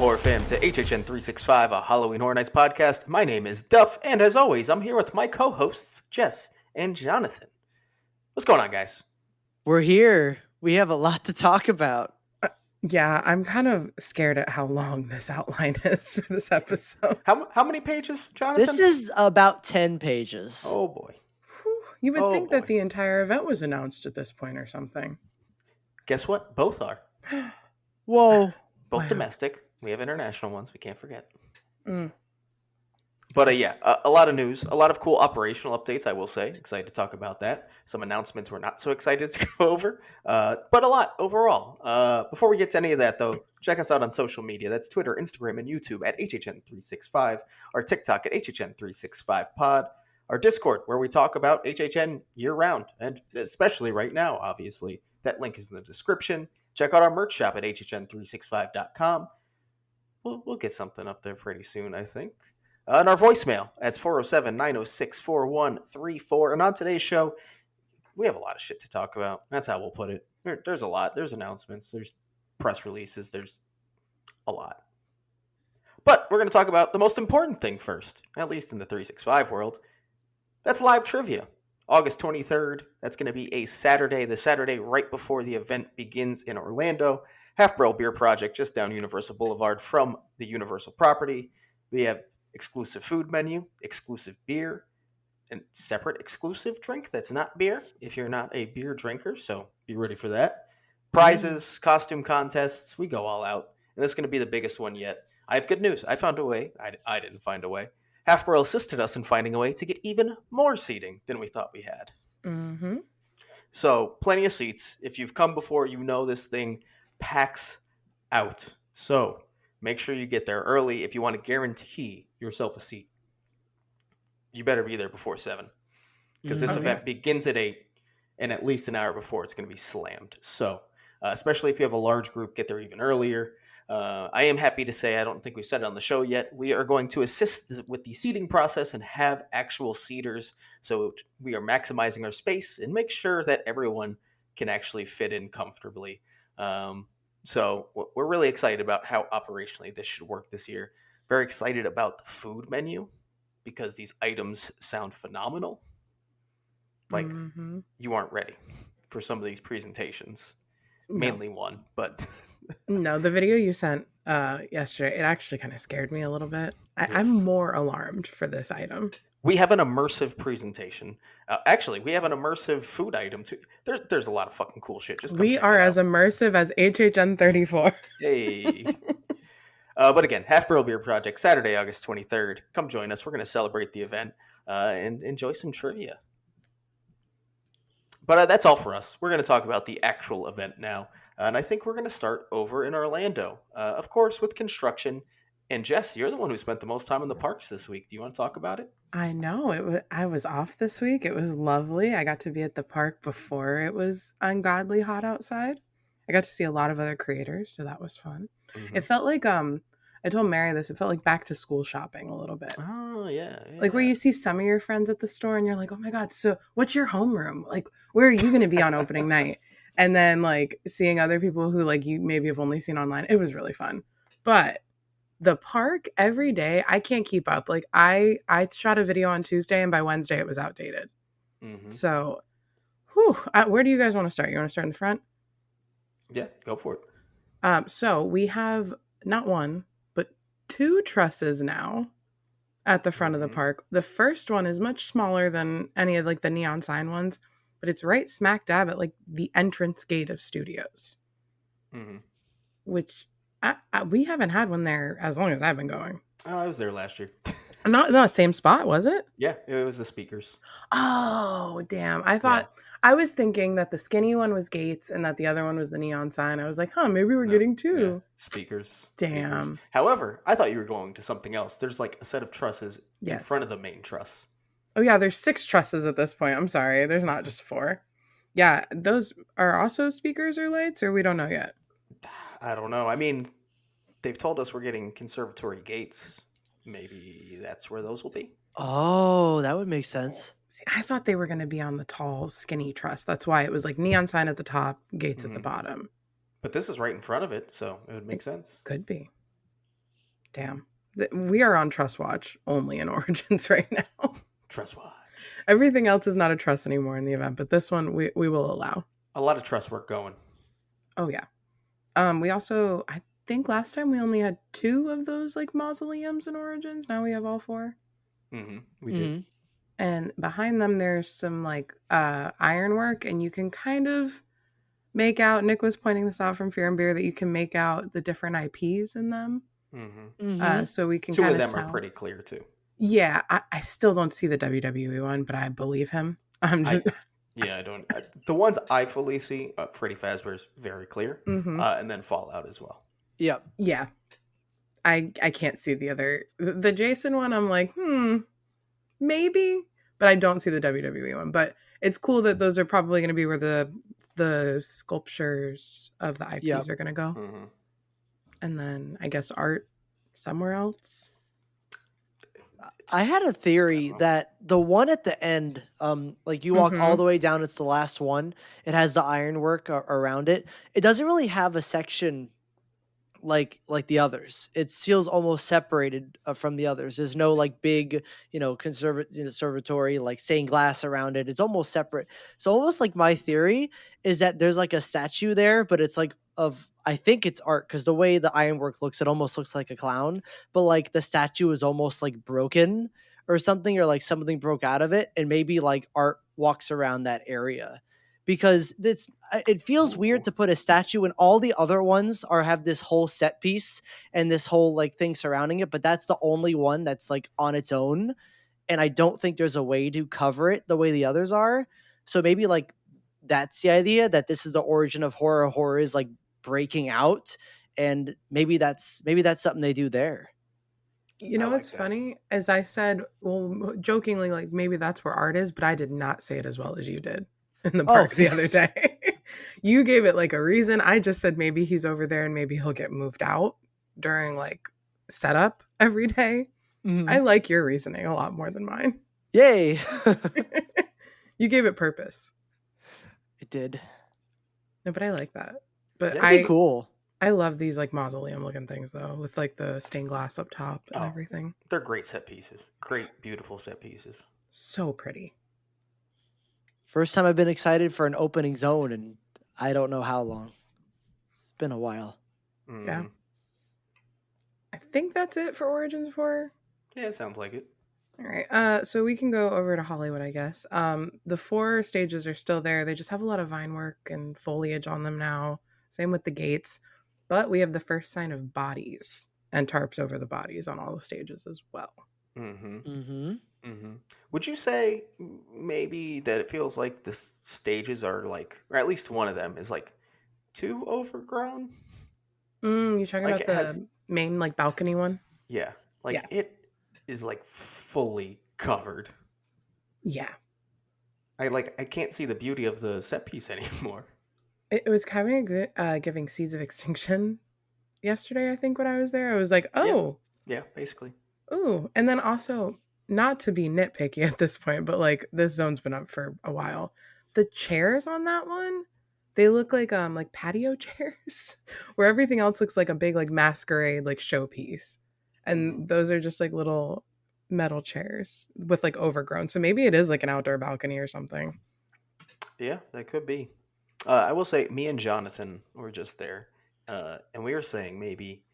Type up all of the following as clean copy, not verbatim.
fam to HHN 365, a Halloween Horror Nights podcast. My name is Duff, and as always, I'm here with my co-hosts, Jess and Jonathan. What's going on, guys? We're here. We have a lot to talk about. Yeah, I'm kind of scared at how long this outline is for this episode. How many pages, Jonathan? This is about 10 pages. Oh, boy. Whew, you would think that the entire event was announced at this point or something. Guess what? Both are. Whoa. Both domestic. We have international ones, we can't forget. Mm. But a lot of news, a lot of cool operational updates, I will say. Excited to talk about that. Some announcements we're not so excited to go over, but a lot overall. Before we get to any of that, though, check us out on social media. That's Twitter, Instagram, and YouTube at HHN365, our TikTok at HHN365pod, our Discord, where we talk about HHN year-round, and especially right now, obviously. That link is in the description. Check out our merch shop at HHN365.com. We'll get something up there pretty soon, I think. And our voicemail, that's 407-906-4134. And on today's show, we have a lot of shit to talk about. That's how we'll put it. There's a lot. There's announcements. There's press releases. There's a lot. But we're going to talk about the most important thing first, at least in the 365 world. That's live trivia. August 23rd. That's going to be a Saturday. The Saturday right before the event begins in Orlando. Half Barrel Beer Project, just down Universal Boulevard from the Universal property. We have exclusive food menu, exclusive beer, and separate exclusive drink that's not beer if you're not a beer drinker, so be ready for that. Prizes, costume contests, we go all out. And this is going to be the biggest one yet. I have good news. I found a way. I didn't find a way. Half Barrel assisted us in finding a way to get even more seating than we thought we had. Mm-hmm. So, plenty of seats. If you've come before, you know this thing packs out. So make sure you get there early if you want to guarantee yourself a seat. You better be there before 7 because this event begins at 8 and at least an hour before it's going to be slammed. So especially if you have a large group, get there even earlier. I am happy to say, I don't think we've said it on the show yet, we are going to assist with the seating process and have actual seaters. So we are maximizing our space and make sure that everyone can actually fit in comfortably. So we're really excited about how operationally this should work this year. Very excited about the food menu because these items sound phenomenal. Like you aren't ready for some of these presentations. No. Mainly one, but no, the video you sent yesterday, it actually kind of scared me a little bit. I'm more alarmed for this item. We have an immersive presentation. Actually, we have an immersive food item too. There's a lot of fucking cool shit. Just we are as immersive as HHN 34. Hey. But again, Half Barrel Beer Project, Saturday, August 23rd. Come join us. We're going to celebrate the event and enjoy some trivia. But that's all for us. We're going to talk about the actual event now. And I think we're going to start over in Orlando. Of course, with construction. And Jess, you're the one who spent the most time in the parks this week. Do you want to talk about it? I know. I was off this week. It was lovely. I got to be at the park before it was ungodly hot outside. I got to see a lot of other creators, so that was fun. Mm-hmm. It felt like, I told Mary this, it felt like back to school shopping a little bit. Oh, yeah. Like where you see some of your friends at the store and you're like, oh my God, so what's your homeroom? Like, where are you going to be on opening night? And then like seeing other people who like you maybe have only seen online. It was really fun. But the park every day, I can't keep up. Like I shot a video on Tuesday and by Wednesday it was outdated. Mm-hmm. So, where do you guys want to start? You want to start in the front? Yeah, go for it. So we have not one, but 2 trusses now at the front of the park. The first one is much smaller than any of like the neon sign ones, but it's right smack dab at like the entrance gate of studios, which we haven't had one there as long as I've been going. Oh, I was there last year. Not the same spot, was it? Yeah, it was the speakers. Oh, damn. I thought, I was thinking that the skinny one was gates and that the other one was the neon sign. I was like, maybe we're getting 2. Yeah. Speakers. Damn. Speakers. However, I thought you were going to something else. There's like a set of trusses in front of the main truss. Oh, yeah, there's 6 trusses at this point. I'm sorry. There's not just 4. Yeah, those are also speakers or lights, or we don't know yet? I don't know. I mean, they've told us we're getting conservatory gates. Maybe that's where those will be. Oh, that would make sense. See, I thought they were going to be on the tall, skinny truss. That's why it was like neon sign at the top, gates at the bottom. But this is right in front of it, so it would make sense. Could be. Damn. We are on Trust Watch only in Origins right now. Trust watch. Everything else is not a trust anymore in the event, but this one we will allow. A lot of trust work going. Oh yeah. We also, I think last time we only had 2 of those like mausoleums in Origins. Now we have all 4. We did. And behind them there's some like ironwork, and you can kind of make out, Nick was pointing this out from Fear and Beer, that you can make out the different IPs in them. So we can 2 kind of them tell. are pretty clear too. Yeah, I still don't see the WWE one, but I believe him. I'm just I don't. The ones I fully see, Freddy Fazbear's very clear, and then Fallout as well. Yep. Yeah. I can't see the other. The Jason one, I'm like, maybe, but I don't see the WWE one. But it's cool that those are probably going to be where the sculptures of the IPs are going to go. And then I guess art somewhere else. I had a theory that the one at the end, like you walk all the way down, it's the last one. It has the ironwork around it. It doesn't really have a section like the others. It feels almost separated from the others. There's no like big, conservatory like stained glass around it. It's almost separate. So almost like my theory is that there's like a statue there, but it's like I think it's art, because the way the ironwork looks, it almost looks like a clown, but like the statue is almost like broken or something, or like something broke out of it, and maybe like art walks around that area. Because it feels weird to put a statue when all the other ones have this whole set piece and this whole like thing surrounding it, but that's the only one that's like on its own, and I don't think there's a way to cover it the way the others are. So maybe like that's the idea, that this is the origin of horror is like breaking out, and maybe that's something they do there. You know what's funny? As I said, well, jokingly, like maybe that's where art is, but I did not say it as well as you did in the park the other day. You gave it like a reason. I just said maybe he's over there and maybe he'll get moved out during like setup every day. I like your reasoning a lot more than mine. Yay. You gave it purpose. It did. No, but I like that. But That'd be cool. I love these like mausoleum looking things though, with like the stained glass up top and everything. They're great set pieces. Great, beautiful set pieces. So pretty. First time I've been excited for an opening zone in I don't know how long. It's been a while. Yeah. I think that's it for Origins 4. Yeah, it sounds like it. All right. So we can go over to Hollywood, I guess. The 4 stages are still there. They just have a lot of vine work and foliage on them now. Same with the gates. But we have the first sign of bodies and tarps over the bodies on all the stages as well. Would you say maybe that it feels like the stages are like, or at least one of them is like too overgrown? You talking about the main like balcony one? Yeah. It is like fully covered. Yeah. I can't see the beauty of the set piece anymore. It was kind of giving Seeds of Extinction yesterday, I think, when I was there. I was like, oh. Yeah, basically. Ooh. And then also, not to be nitpicky at this point, but like this zone's been up for a while. The chairs on that one, they look like patio chairs, where everything else looks like a big like masquerade like showpiece. And those are just like little metal chairs with like overgrown. So maybe it is like an outdoor balcony or something. Yeah, that could be. I will say, me and Jonathan were just there, and we were saying maybe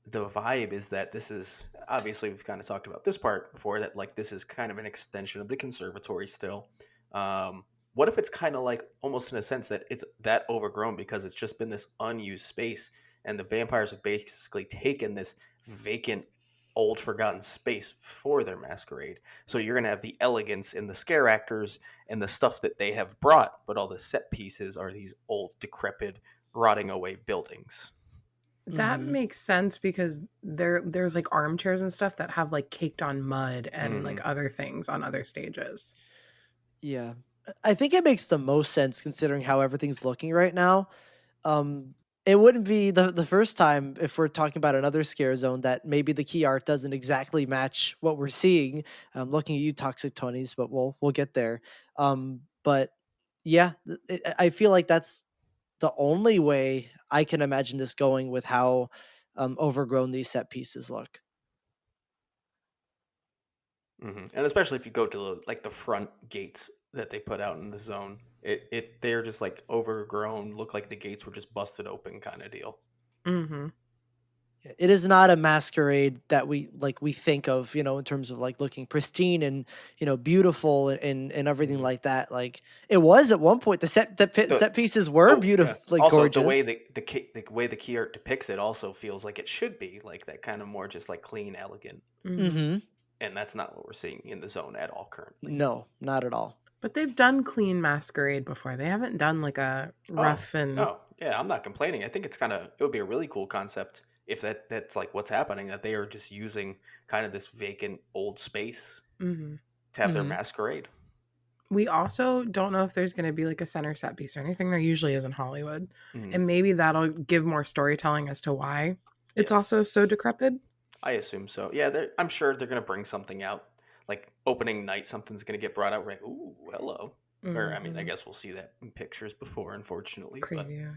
the vibe is that this is, obviously we've kind of talked about this part before, that like this is kind of an extension of the conservatory still. What if it's kind of like almost in a sense that it's that overgrown because it's just been this unused space, and the vampires have basically taken this vacant, old forgotten space for their masquerade. So you're going to have the elegance in the scare actors and the stuff that they have brought, but all the set pieces are these old, decrepit, rotting away buildings. That makes sense, because there's like armchairs and stuff that have like caked on mud and like other things on other stages. Yeah. I think it makes the most sense considering how everything's looking right now. It wouldn't be the first time, if we're talking about another scare zone, that maybe the key art doesn't exactly match what we're seeing. I'm looking at you, Toxic 20s, but we'll get there. But yeah, I feel like that's the only way I can imagine this going, with how overgrown these set pieces look. And especially if you go to the front gates that they put out in the zone, they're just like overgrown, look like the gates were just busted open kind of deal. Mm-hmm. It is not a Masquerade that we think of, in terms of like looking pristine and beautiful and everything like that. Like it was at one point. The set pieces were beautiful, like also, gorgeous. the way the way the key art depicts it also feels like it should be like that kind of more just like clean, elegant. Mm-hmm. And that's not what we're seeing in the zone at all currently. No, not at all. But they've done clean Masquerade before. They haven't done like a rough and. Oh, yeah, I'm not complaining. I think it would be a really cool concept if that's like what's happening, that they are just using kind of this vacant old space to have their Masquerade. We also don't know if there's going to be like a center set piece or anything. There usually is in Hollywood. And maybe that'll give more storytelling as to why it's also so decrepit. I assume so. Yeah, I'm sure they're going to bring something out. Like opening night, something's going to get brought out. Right? Ooh, hello. Or I mean, I guess we'll see that in pictures before, unfortunately. Preview,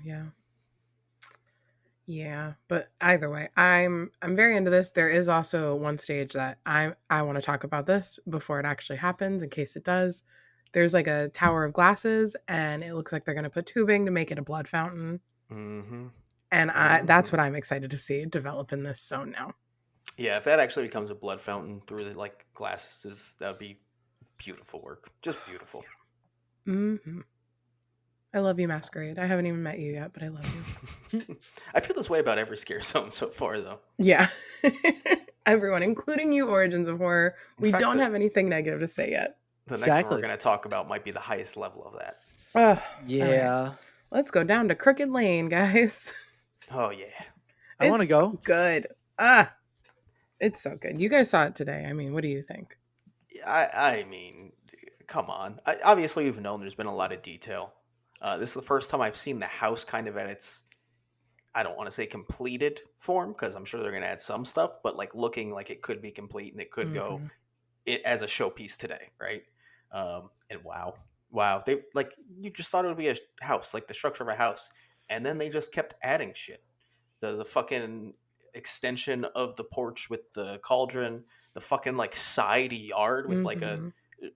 yeah. But either way, I'm very into this. There is also one stage that I want to talk about this before it actually happens, in case it does. There's like a tower of glasses, and it looks like they're going to put tubing to make it a blood fountain. And that's what I'm excited to see develop in this zone now. Yeah, if that actually becomes a blood fountain through the like glasses, that would be beautiful work. Just beautiful. I love you, Masquerade. I haven't even met you yet, but I love you. I feel this way about every Scarezone so far, though. Yeah. Everyone, including you, Origins of Horror. We don't have anything negative to say yet. The next one we're going to talk about might be the highest level of that. Yeah. Right. Let's go down to Crooked Lane, guys. Oh, yeah. I want to go. So good. It's so good. You guys saw it today. I mean, what do you think? I mean, come on. Obviously, you've known there's been a lot of detail. This is the first time I've seen the house kind of at its, I don't want to say completed form, because I'm sure they're going to add some stuff, but like looking like it could be complete and it could go it as a showpiece today, right? And wow, they like, you just thought it would be a house, like the structure of a house, and then they just kept adding shit. The fucking extension of the porch with the cauldron, the fucking like side yard with like a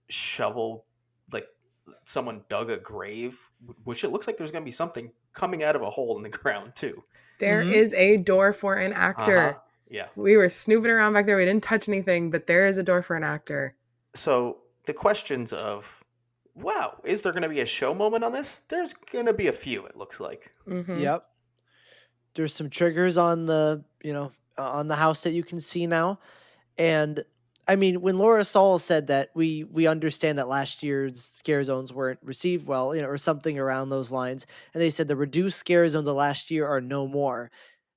shovel, like someone dug a grave, which it looks like there's going to be something coming out of a hole in the ground too. There is a door for an actor. Yeah. We were snooping around back there. We didn't touch anything, but there is a door for an actor. So the questions of, wow, is there going to be a show moment on this? There's going to be a few, it looks like. Yep. There's some triggers on the, on the house that you can see now. And I mean, when Laura Sauls said that we understand that last year's Scarezones weren't received well, or something around those lines, and they said the reduced Scarezones of last year are no more.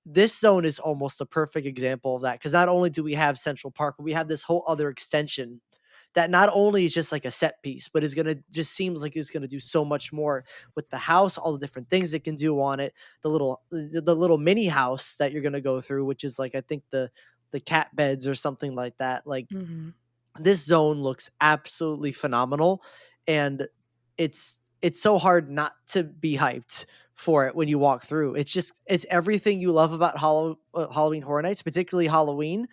This zone is almost a perfect example of that, because not only do we have Central Park, but we have this whole other extension that not only is just like a set piece, but is gonna just seems like it's gonna do so much more with the house, all the different things it can do on it, the little mini house that you're gonna go through, which is like I think the cat beds or something like that. Like this zone looks absolutely phenomenal, and it's so hard not to be hyped for it when you walk through. It's everything you love about Halloween Horror Nights, particularly Halloween,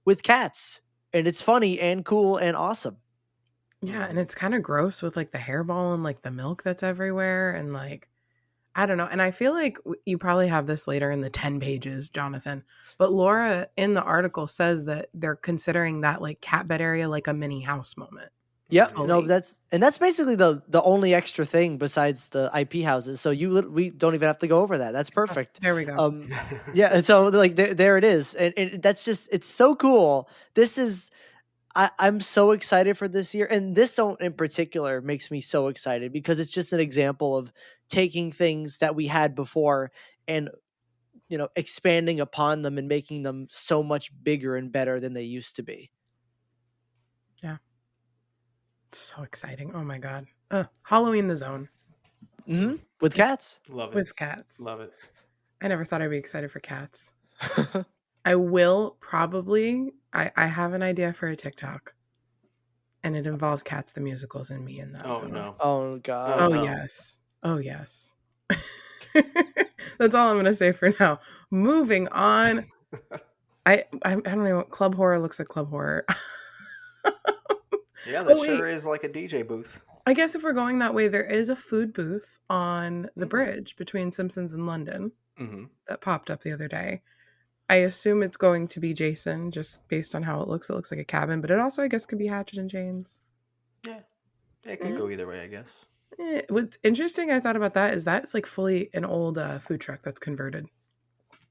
with cats, and it's funny and cool and awesome. Yeah, and it's kind of gross with like the hairball and like the milk that's everywhere, and like I don't know. And I feel like you probably have this later in the 10 pages, Jonathan. But Laura in the article says that they're considering that like cat bed area like a mini house moment. Yep. No, that's basically the only extra thing besides the IP houses. So we don't even have to go over that. That's perfect. There we go. Yeah. So like there it is, and that's just, it's so cool. This is. I'm so excited for this year, and this zone in particular makes me so excited because it's just an example of taking things that we had before and expanding upon them and making them so much bigger and better than they used to be. Yeah, so exciting! Oh my god, Halloween the zone with cats. Love it. With cats, love it. I never thought I'd be excited for cats. I will probably. I have an idea for a TikTok, and it involves Cats the Musicals and me in that. Oh zone. no! Oh god! Oh no. yes! Oh yes! That's all I'm gonna say for now. Moving on. I don't know. Club horror looks like club horror. Yeah, that Oh wait, sure is like a DJ booth. I guess if we're going that way, there is a food booth on the Mhm. bridge between Simpsons and London Mm-hmm. that popped up the other day. I assume it's going to be Jason, just based on how it looks. It looks like a cabin, but it also, I guess, could be Hatchet and James. Yeah, it could go either way, I guess. What's interesting I thought about that is that it's like fully an old food truck that's converted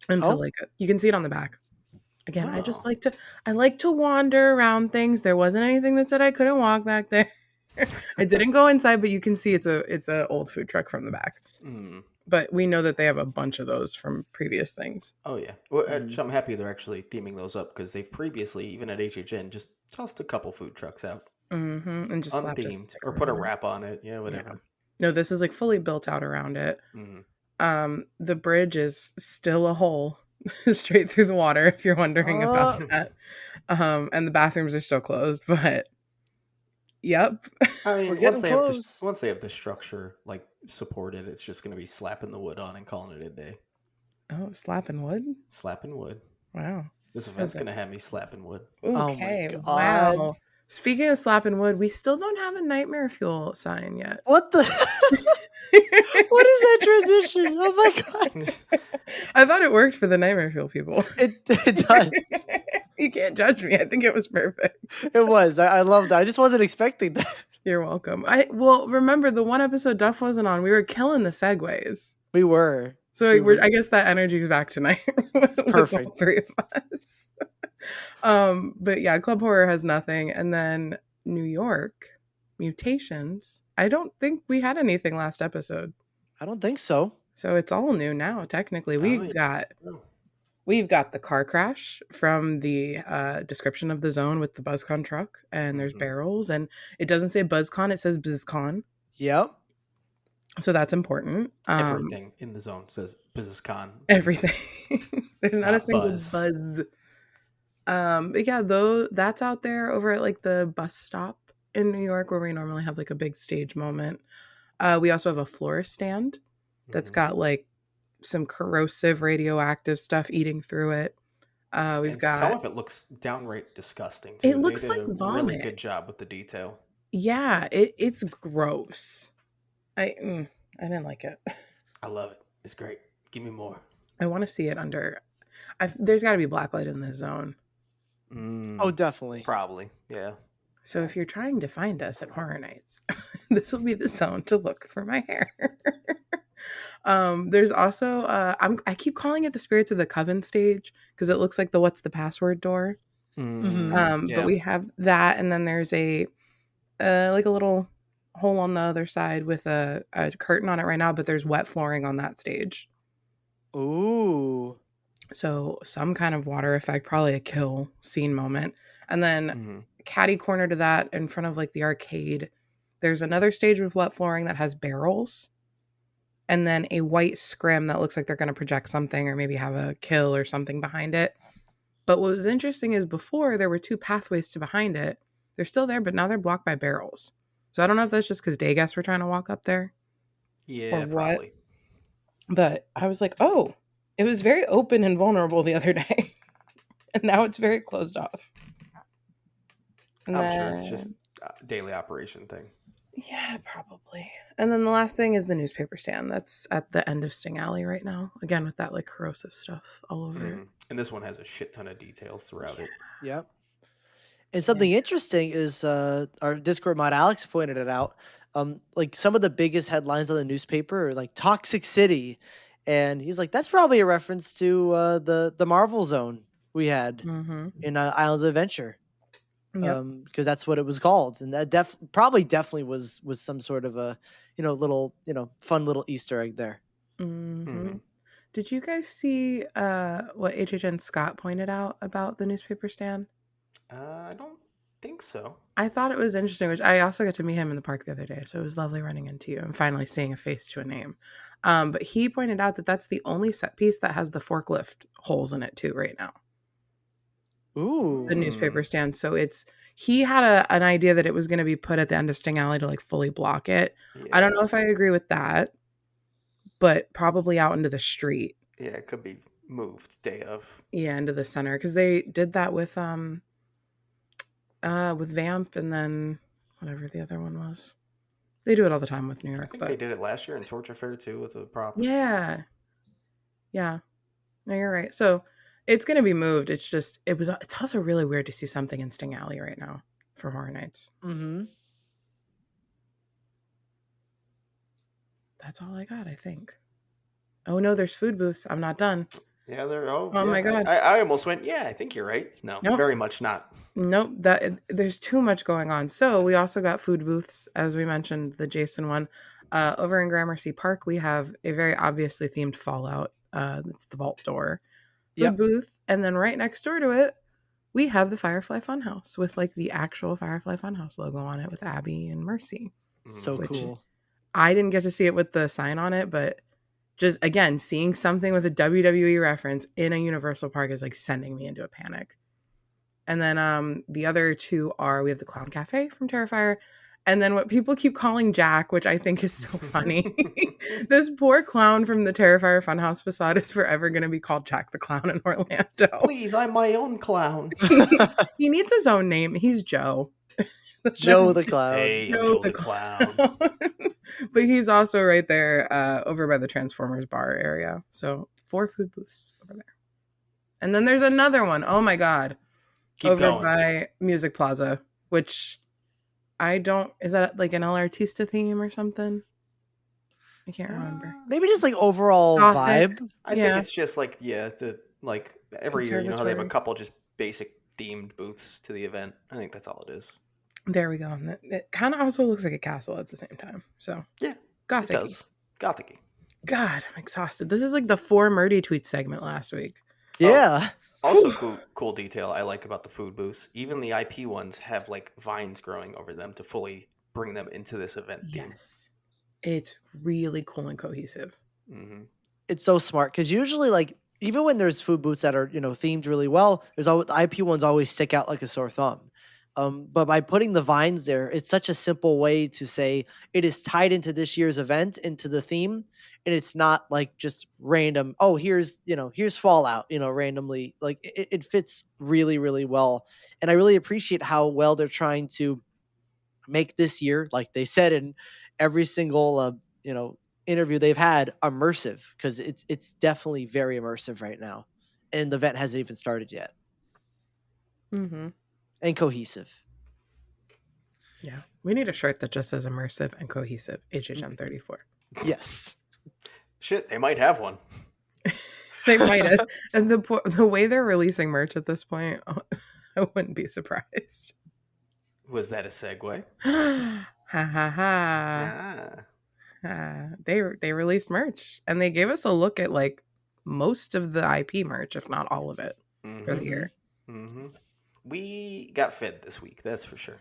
into like you can see it on the back. Again, I just like to wander around things. There wasn't anything that said I couldn't walk back there. I didn't go inside, but you can see it's a old food truck from the back. Mm. But we know that they have a bunch of those from previous things. Oh yeah, well, I'm happy they're actually theming those up because they've previously, even at HHN, just tossed a couple food trucks out, And just slapped a unthemed, sticker or put a on it. wrap on it. Yeah, whatever. Yeah. No, this is like fully built out around it. Mm. The bridge is still a hole straight through the water, if you're wondering about that. And the bathrooms are still closed, but yep. I mean, We're getting once they have the structure like supported, it's just going to be slapping the wood on and calling it a day. Oh, slapping wood? Slapping wood. Wow. This event's going to have me slapping wood. Okay. Oh my God. Wow. Speaking of slapping wood, we still don't have a Nightmare Fuel sign yet. What the? What is that transition? Oh my God. I thought it worked for the Nightmare Fuel people. It does. You can't judge me. I think it was perfect. It was. I love that. I just wasn't expecting that. You're welcome. Well, remember the one episode Duff wasn't on. We were killing the segues. We were. So I guess that energy is back tonight. It's perfect. All three of us. But yeah, Club Horror has nothing. And then New York Mutations. I don't think we had anything last episode. I don't think so. So it's all new now, technically. We've got the car crash from the description of the zone with the BuzzCon truck, and there's barrels, and it doesn't say BuzzCon, it says BuzzCon. Yep. So that's important. Everything in the zone says BuzzCon. Everything. There's not a single buzz. But yeah, though that's out there over at like the bus stop in New York where we normally have like a big stage moment. We also have a florist stand that's got like some corrosive radioactive stuff eating through it. We've got some of it looks downright disgusting too. It looks they like did a vomit. really good job with the detail. Yeah, it's gross. I didn't like it. I love it. It's great. Give me more. I want to see it under. There's got to be blacklight in this zone. Oh, definitely. Probably. Yeah. So if you're trying to find us at Horror Nights, this will be the zone to look for my hair. There's also I keep calling it the Spirits of the Coven stage because it looks like the What's the Password door. But we have that, and then there's a like a little hole on the other side with a curtain on it right now, but there's wet flooring on that stage. Ooh. So some kind of water effect, probably a kill scene moment. And then catty corner to that in front of like the arcade, there's another stage with wet flooring that has barrels. And then a white scrim that looks like they're going to project something or maybe have a kill or something behind it. But what was interesting is before there were two pathways to behind it. They're still there, but now they're blocked by barrels. So I don't know if that's just because day guests were trying to walk up there. Yeah, probably. But I was like, oh, it was very open and vulnerable the other day. And now it's very closed off. I'm sure it's just a daily operation thing. Yeah, probably. And then the last thing is the newspaper stand. That's at the end of Sting Alley right now. Again, with that like corrosive stuff all over it. And this one has a shit ton of details throughout it. Yep. And something interesting is our Discord mod Alex pointed it out. Like some of the biggest headlines on the newspaper are like Toxic City, and he's like, that's probably a reference to the Marvel Zone we had in Islands of Adventure, because that's what it was called, and that definitely was some sort of a little fun little Easter egg there. Did you guys see what HHN Scott pointed out about the newspaper stand? I don't think so. I thought it was interesting, which I also got to meet him in the park the other day, so it was lovely running into you and finally seeing a face to a name. But he pointed out that that's the only set piece that has the forklift holes in it too right now. Ooh. The newspaper stand. So he had an idea that it was going to be put at the end of Sting Alley to like fully block it. Yeah. I don't know if I agree with that, but probably out into the street. Yeah, it could be moved day of. Yeah, into the center because they did that with Vamp and then whatever the other one was. They do it all the time with New I York, think but they did it last year in Torture Fair too with a prop. yeah. No, you're right. So it's gonna be moved. It's also really weird to see something in Sting Alley right now for Horror Nights. Mm-hmm. That's all I got, I think. Oh no, there's food booths. I'm not done. Yeah, they're oh Oh yeah. my God. I almost went, yeah, I think you're right. No, Nope. very much not. Nope, there's too much going on. So we also got food booths, as we mentioned, the Jason one. Over in Gramercy Park, we have a very obviously themed Fallout. It's the vault door food booth, and then right next door to it, we have the Firefly Funhouse with like the actual Firefly Funhouse logo on it with Abby and Mercy. So cool. I didn't get to see it with the sign on it, but just again seeing something with a WWE reference in a Universal Park is like sending me into a panic. And then the other two are we have the Clown Cafe from Terrifier, and then what people keep calling Jack, which I think is so funny. This poor clown from the Terrifier Funhouse facade is forever going to be called Jack the Clown in Orlando. Please, I'm my own clown. He needs his own name. He's Joe. Joe the Clown. Hey, Joe Joe the Clown. But he's also right there over by the Transformers bar area. So 4 food booths over there. And then there's another one. Oh my God. Keep over going. by Music Plaza, which is that like an El Artista theme or something? I can't remember. Maybe just like overall Gothic. vibe. I think it's just like like every year, you know how they have a Conservatory. couple just basic themed booths to the event. I think that's all it is. There we go. And it kind of also looks like a castle at the same time. So Yeah, it Gothic. does. Gothic. God, I'm exhausted. This is like the 4 Murdy tweet segment last week. Yeah. Also, cool detail I like about the food booths. Even the IP ones have like vines growing over them to fully bring them into this event. Yes, it's really cool and cohesive. Mm-hmm. It's so smart because usually, like, even when there's food booths that are themed really well, there's always the IP ones always stick out like a sore thumb. But by putting the vines there, it's such a simple way to say it is tied into this year's event, into the theme, and it's not like just random. Oh, here's Fallout, randomly. Like it fits really, really well, and I really appreciate how well they're trying to make this year, like they said in every single interview they've had, immersive, because it's definitely very immersive right now, and the event hasn't even started yet. Mm-hmm. And cohesive. Yeah, we need a shirt that just says immersive and cohesive. HHM34. Yes. Shit, they might have one. They might have. And the way they're releasing merch at this point, I wouldn't be surprised. Was that a segue? Ha ha ha. They released merch and they gave us a look at like most of the IP merch, if not all of it, for the year. Mm-hmm. We got fed this week, that's for sure.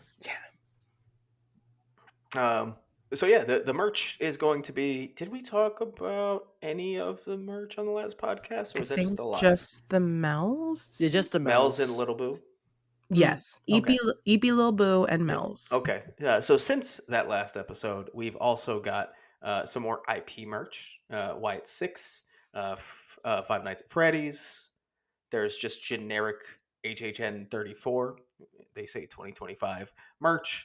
Yeah. So yeah, the merch is going to be. Did we talk about any of the merch on the last podcast, or was that just the live? Just the Mel's? Yeah, just the Mel's and Little Boo. Yes, Okay. EP Lil Boo and Mel's. Okay, yeah. So since that last episode, we've also got some more IP merch. Wyatt Sicks, Five Nights at Freddy's. There's just generic HHN 34. They say 2025 merch.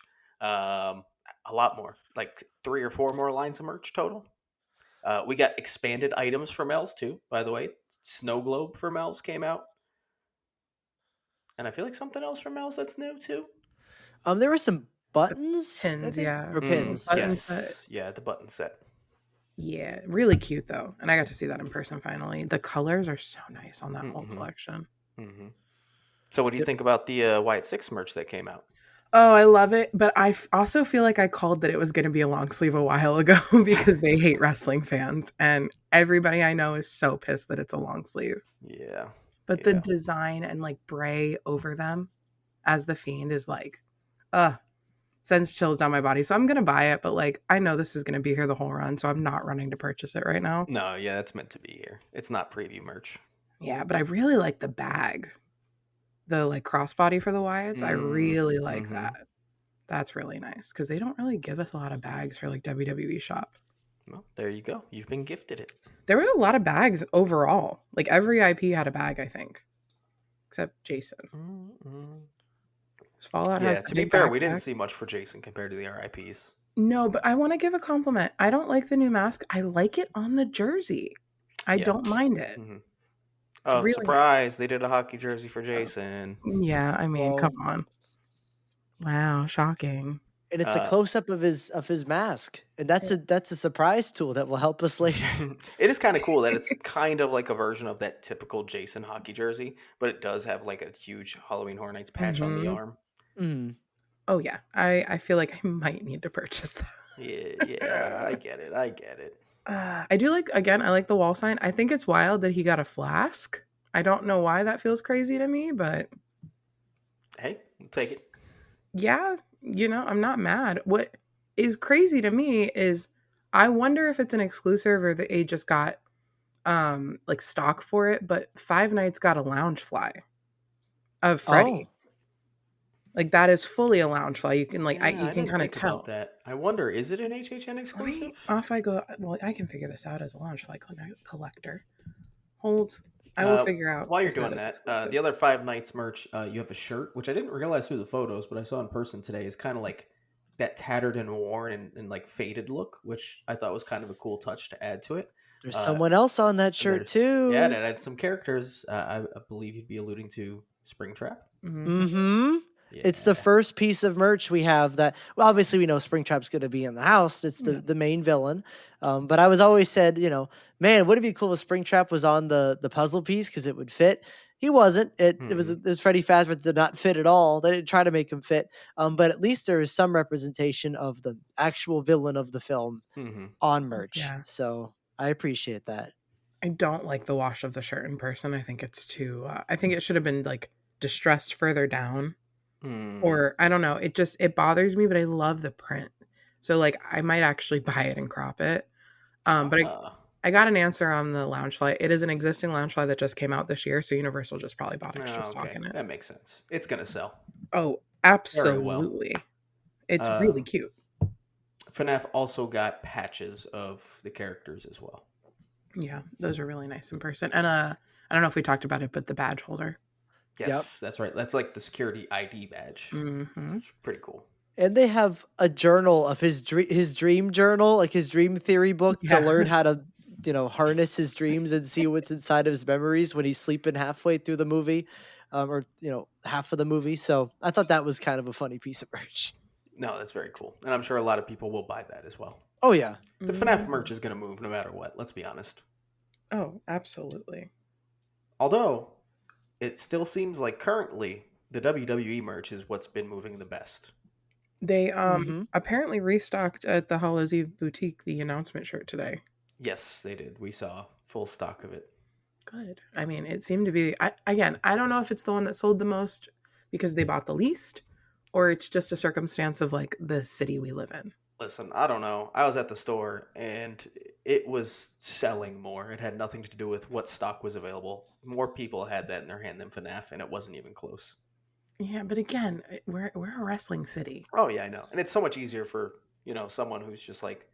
A lot more, like 3 or 4 more lines of merch total. We got expanded items for Mel's too, by the way. Snow Globe for Mel's came out. And I feel like something else from Mel's that's new too. There were some buttons, Pins, yeah. or pins. Button Yes, set. yeah, the button set. Yeah, really cute though. And I got to see that in person finally. The colors are so nice on that whole collection. Mm-hmm. So what do you think about the Wyatt Sicks merch that came out? Oh, I love it. But I also feel like I called that it was going to be a long sleeve a while ago because they hate wrestling fans. And everybody I know is so pissed that it's a long sleeve. Yeah. But the design and like Bray over them as the Fiend is like, sends chills down my body. So I'm going to buy it. But like, I know this is going to be here the whole run. So I'm not running to purchase it right now. No, yeah, that's meant to be here. It's not preview merch. Yeah, but I really like the bag. The like crossbody for the Wyatts. I really like that. That's really nice because they don't really give us a lot of bags for like WWE shop. Well, there you go. You've been gifted it. There were a lot of bags overall. Like every IP had a bag, I think, except Jason. Mm-hmm. Fallout has the to be big fair, we didn't backpack. see much for Jason compared to the RIPs. No, but I want to give a compliment. I don't like the new mask. I like it on the jersey. I don't mind it. Mm-hmm. Oh, really surprise! Nice. They did a hockey jersey for Jason. Yeah, I mean, come on. Wow, shocking. And it's a close up of his mask, and that's a surprise tool that will help us later. It is kind of cool that it's kind of like a version of that typical Jason hockey jersey, but it does have like a huge Halloween Horror Nights patch on the arm. Mm. Oh yeah, I feel like I might need to purchase that. Yeah, I get it. I do like, again, I like the wall sign. I think it's wild that he got a flask. I don't know why that feels crazy to me, but hey, take it. Yeah, I'm not mad. What is crazy to me is I wonder if it's an exclusive or they just got like stock for it, but Five Nights got a lounge fly of Freddy. Like that is fully a lounge fly. You can you can kind of tell about that. I wonder, is it an HHN exclusive? Off I go. Well, I can figure this out as a lounge fly collector. Hold. I will figure out. While you're doing that, the other Five Nights merch, you have a shirt, which I didn't realize through the photos, but I saw in person today, is kind of like that tattered and worn and like faded look, which I thought was kind of a cool touch to add to it. There's someone else on that shirt too. Yeah, that had some characters. I believe you'd be alluding to Springtrap. Mm-hmm. Yeah. It's the first piece of merch we have that, well, obviously we know Springtrap's going to be in the house. It's the main villain. But I was always said, man, would it be cool if Springtrap was on the puzzle piece because it would fit? He wasn't. It was Freddy Fazbear did not fit at all. They didn't try to make him fit. But at least there is some representation of the actual villain of the film on merch. Yeah. So I appreciate that. I don't like the wash of the shirt in person. I think it's too, I think it should have been like distressed further down. Or I don't know, it bothers me, but I love the print, so like I might actually buy it and crop it. But I got an answer on the lounge fly. It is an existing lounge fly that just came out this year, so Universal just probably bought extra stock in it. That makes sense. It's gonna sell. Oh, absolutely. Well. It's really cute. FNAF also got patches of the characters as well. Yeah, those are really nice in person. And I don't know if we talked about it, but the badge holder. Yes, that's right. That's like the security ID badge. It's pretty cool. And they have a journal of his dream journal, like his dream theory book to learn how to, harness his dreams and see what's inside of his memories when he's sleeping halfway through the movie, or half of the movie. So I thought that was kind of a funny piece of merch. No, that's very cool, and I'm sure a lot of people will buy that as well. Oh yeah, the FNAF merch is going to move no matter what. Let's be honest. Oh, absolutely. Although it still seems like currently the WWE merch is what's been moving the best. They apparently restocked at the Hallows Eve boutique the announcement shirt today. Yes, they did. We saw full stock of it. Good. I mean, it seemed to be, I don't know if it's the one that sold the most because they bought the least, or it's just a circumstance of like the city we live in. Listen, I don't know. I was at the store and it was selling more. It had nothing to do with what stock was available. More people had that in their hand than FNAF, and it wasn't even close. Yeah, but again, we're a wrestling city. Oh yeah, I know. And it's so much easier for, someone who's just like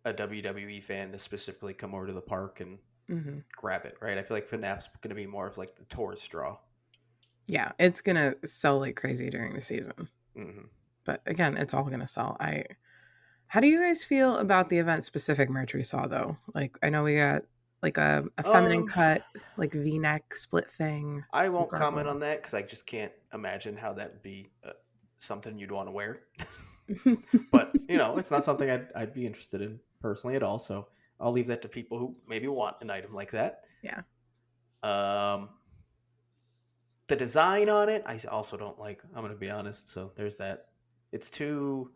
a WWE fan to specifically come over to the park and grab it, right? I feel like FNAF's going to be more of like the tourist draw. Yeah, it's going to sell like crazy during the season. But again, it's all going to sell. How do you guys feel about the event-specific merch we saw, though? Like, I know we got like a feminine cut, like V-neck split thing. I won't comment on that because I just can't imagine how that would be something you'd want to wear. But, it's not something I'd be interested in personally at all. So I'll leave that to people who maybe want an item like that. Yeah. The design on it, I also don't like. I'm going to be honest. So there's that. It's too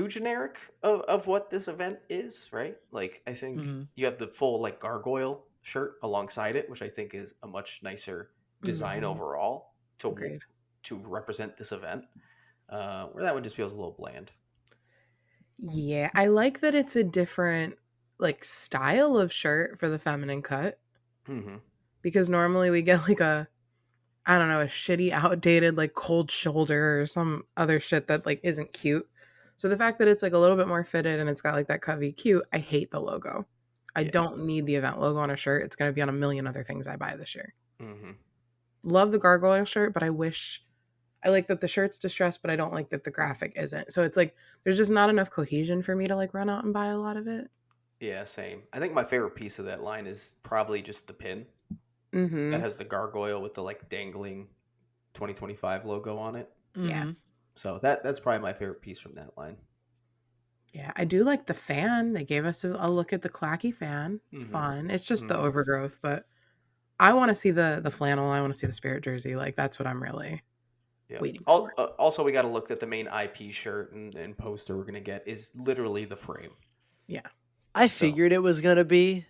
generic of what this event is, right? Like, I think you have the full like gargoyle shirt alongside it, which I think is a much nicer design overall to represent this event. Where that one just feels a little bland. Yeah, I like that it's a different like style of shirt for the feminine cut. Because normally we get like a shitty, outdated like cold shoulder or some other shit that like isn't cute. So the fact that it's like a little bit more fitted and it's got like that covey cute, I hate the logo. I don't need the event logo on a shirt. It's going to be on a million other things I buy this year. Mm-hmm. Love the gargoyle shirt, but I like that the shirt's distressed, but I don't like that the graphic isn't. So it's like there's just not enough cohesion for me to like run out and buy a lot of it. Yeah, same. I think my favorite piece of that line is probably just the pin Mm-hmm. that has the gargoyle with the like dangling 2025 logo on it. Yeah. So that's probably my favorite piece from that line. Yeah, I do like the fan. They gave us a look at the clacky fan. It's fun. It's just the overgrowth, but I want to see the flannel. I want to see the spirit jersey. Like that's what I'm really waiting for. Also, we got to look at the main IP shirt and poster we're gonna get is literally the frame. Yeah, I figured it was gonna be.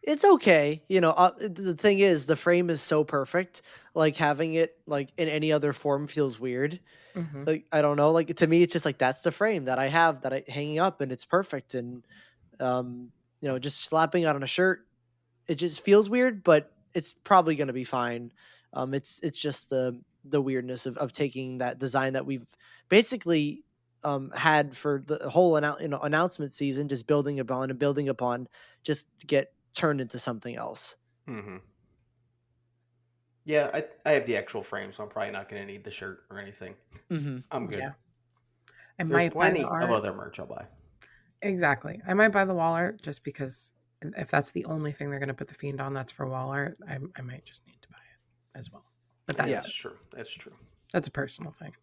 It's okay. You know, the thing is, the frame is so perfect. Like having it like in any other form feels weird. Like I don't know. Like to me, it's just like that's the frame that I have that I hanging up, and it's perfect. And you know, just slapping it on a shirt, it just feels weird, but it's probably gonna be fine. It's just the weirdness of taking that design that we've basically had for the whole announcement season, just building upon, just to get turned into something else. Mm-hmm. Yeah, I have the actual frame, so I'm probably not going to need the shirt or anything. I'm good. Yeah. There's plenty of other merch I'll buy. Exactly. I might buy the wall art just because if that's the only thing they're going to put the Fiend on that's for wall art, I might just need to buy it as well. But that's true. That's true. That's a personal thing.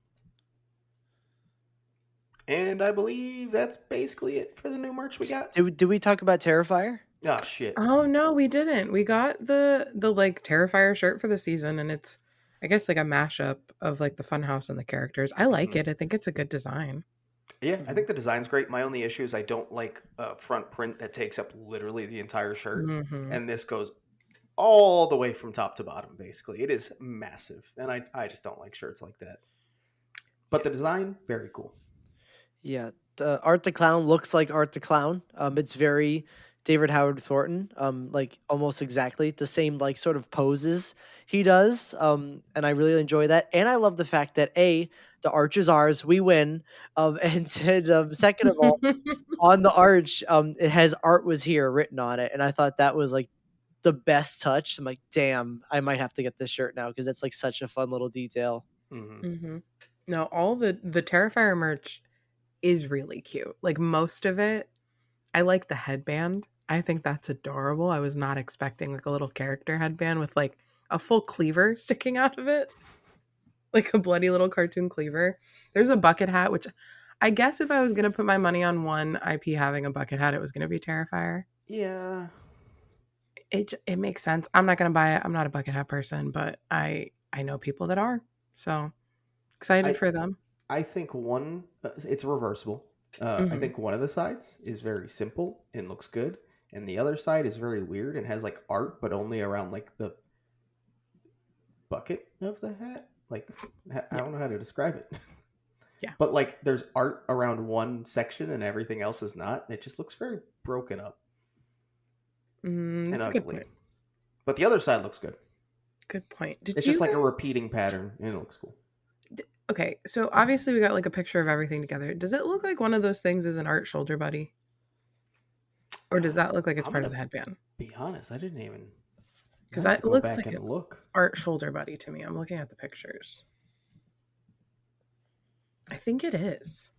And I believe that's basically it for the new merch we got. Did we talk about Terrifier? Oh shit. Oh no, we didn't. We got the like Terrifier shirt for the season, and it's I guess like a mashup of like the Funhouse and the characters. I like it. I think it's a good design. Yeah, I think the design's great. My only issue is I don't like a front print that takes up literally the entire shirt. And this goes all the way from top to bottom, basically. It is massive. And I just don't like shirts like that. But the design, very cool. Yeah. Art the Clown looks like Art the Clown. It's very David Howard Thornton, like almost exactly the same like sort of poses he does. And I really enjoy that. And I love the fact that the arch is ours, we win. And second of all, on the arch, it has "Art was here" written on it. And I thought that was like the best touch. I'm like, damn, I might have to get this shirt now because it's like such a fun little detail. No, all the Terrifier merch is really cute. Like most of it, I like the headband. I think that's adorable. I was not expecting like a little character headband with like a full cleaver sticking out of it. Like a bloody little cartoon cleaver. There's a bucket hat, which I guess if I was going to put my money on one IP having a bucket hat, it was going to be Terrifier. Yeah. It makes sense. I'm not going to buy it. I'm not a bucket hat person, but I know people that are. So excited for them. I think it's reversible. I think one of the sides is very simple and looks good. And the other side is very weird and has like art, but only around like the bucket of the hat. Like, I don't know how to describe it. Yeah. But like there's art around one section and everything else is not. And it just looks very broken up. And That's ugly. a good point. But the other side looks good. Good point. It's just like a repeating pattern and it looks cool. Okay, so obviously we got like a picture of everything together. Does it look like one of those things is an art shoulder buddy? Or does that look like it's part of the headband? Be honest, I didn't even. Because that looks like an art shoulder buddy to me. I'm looking at the pictures. I think it is.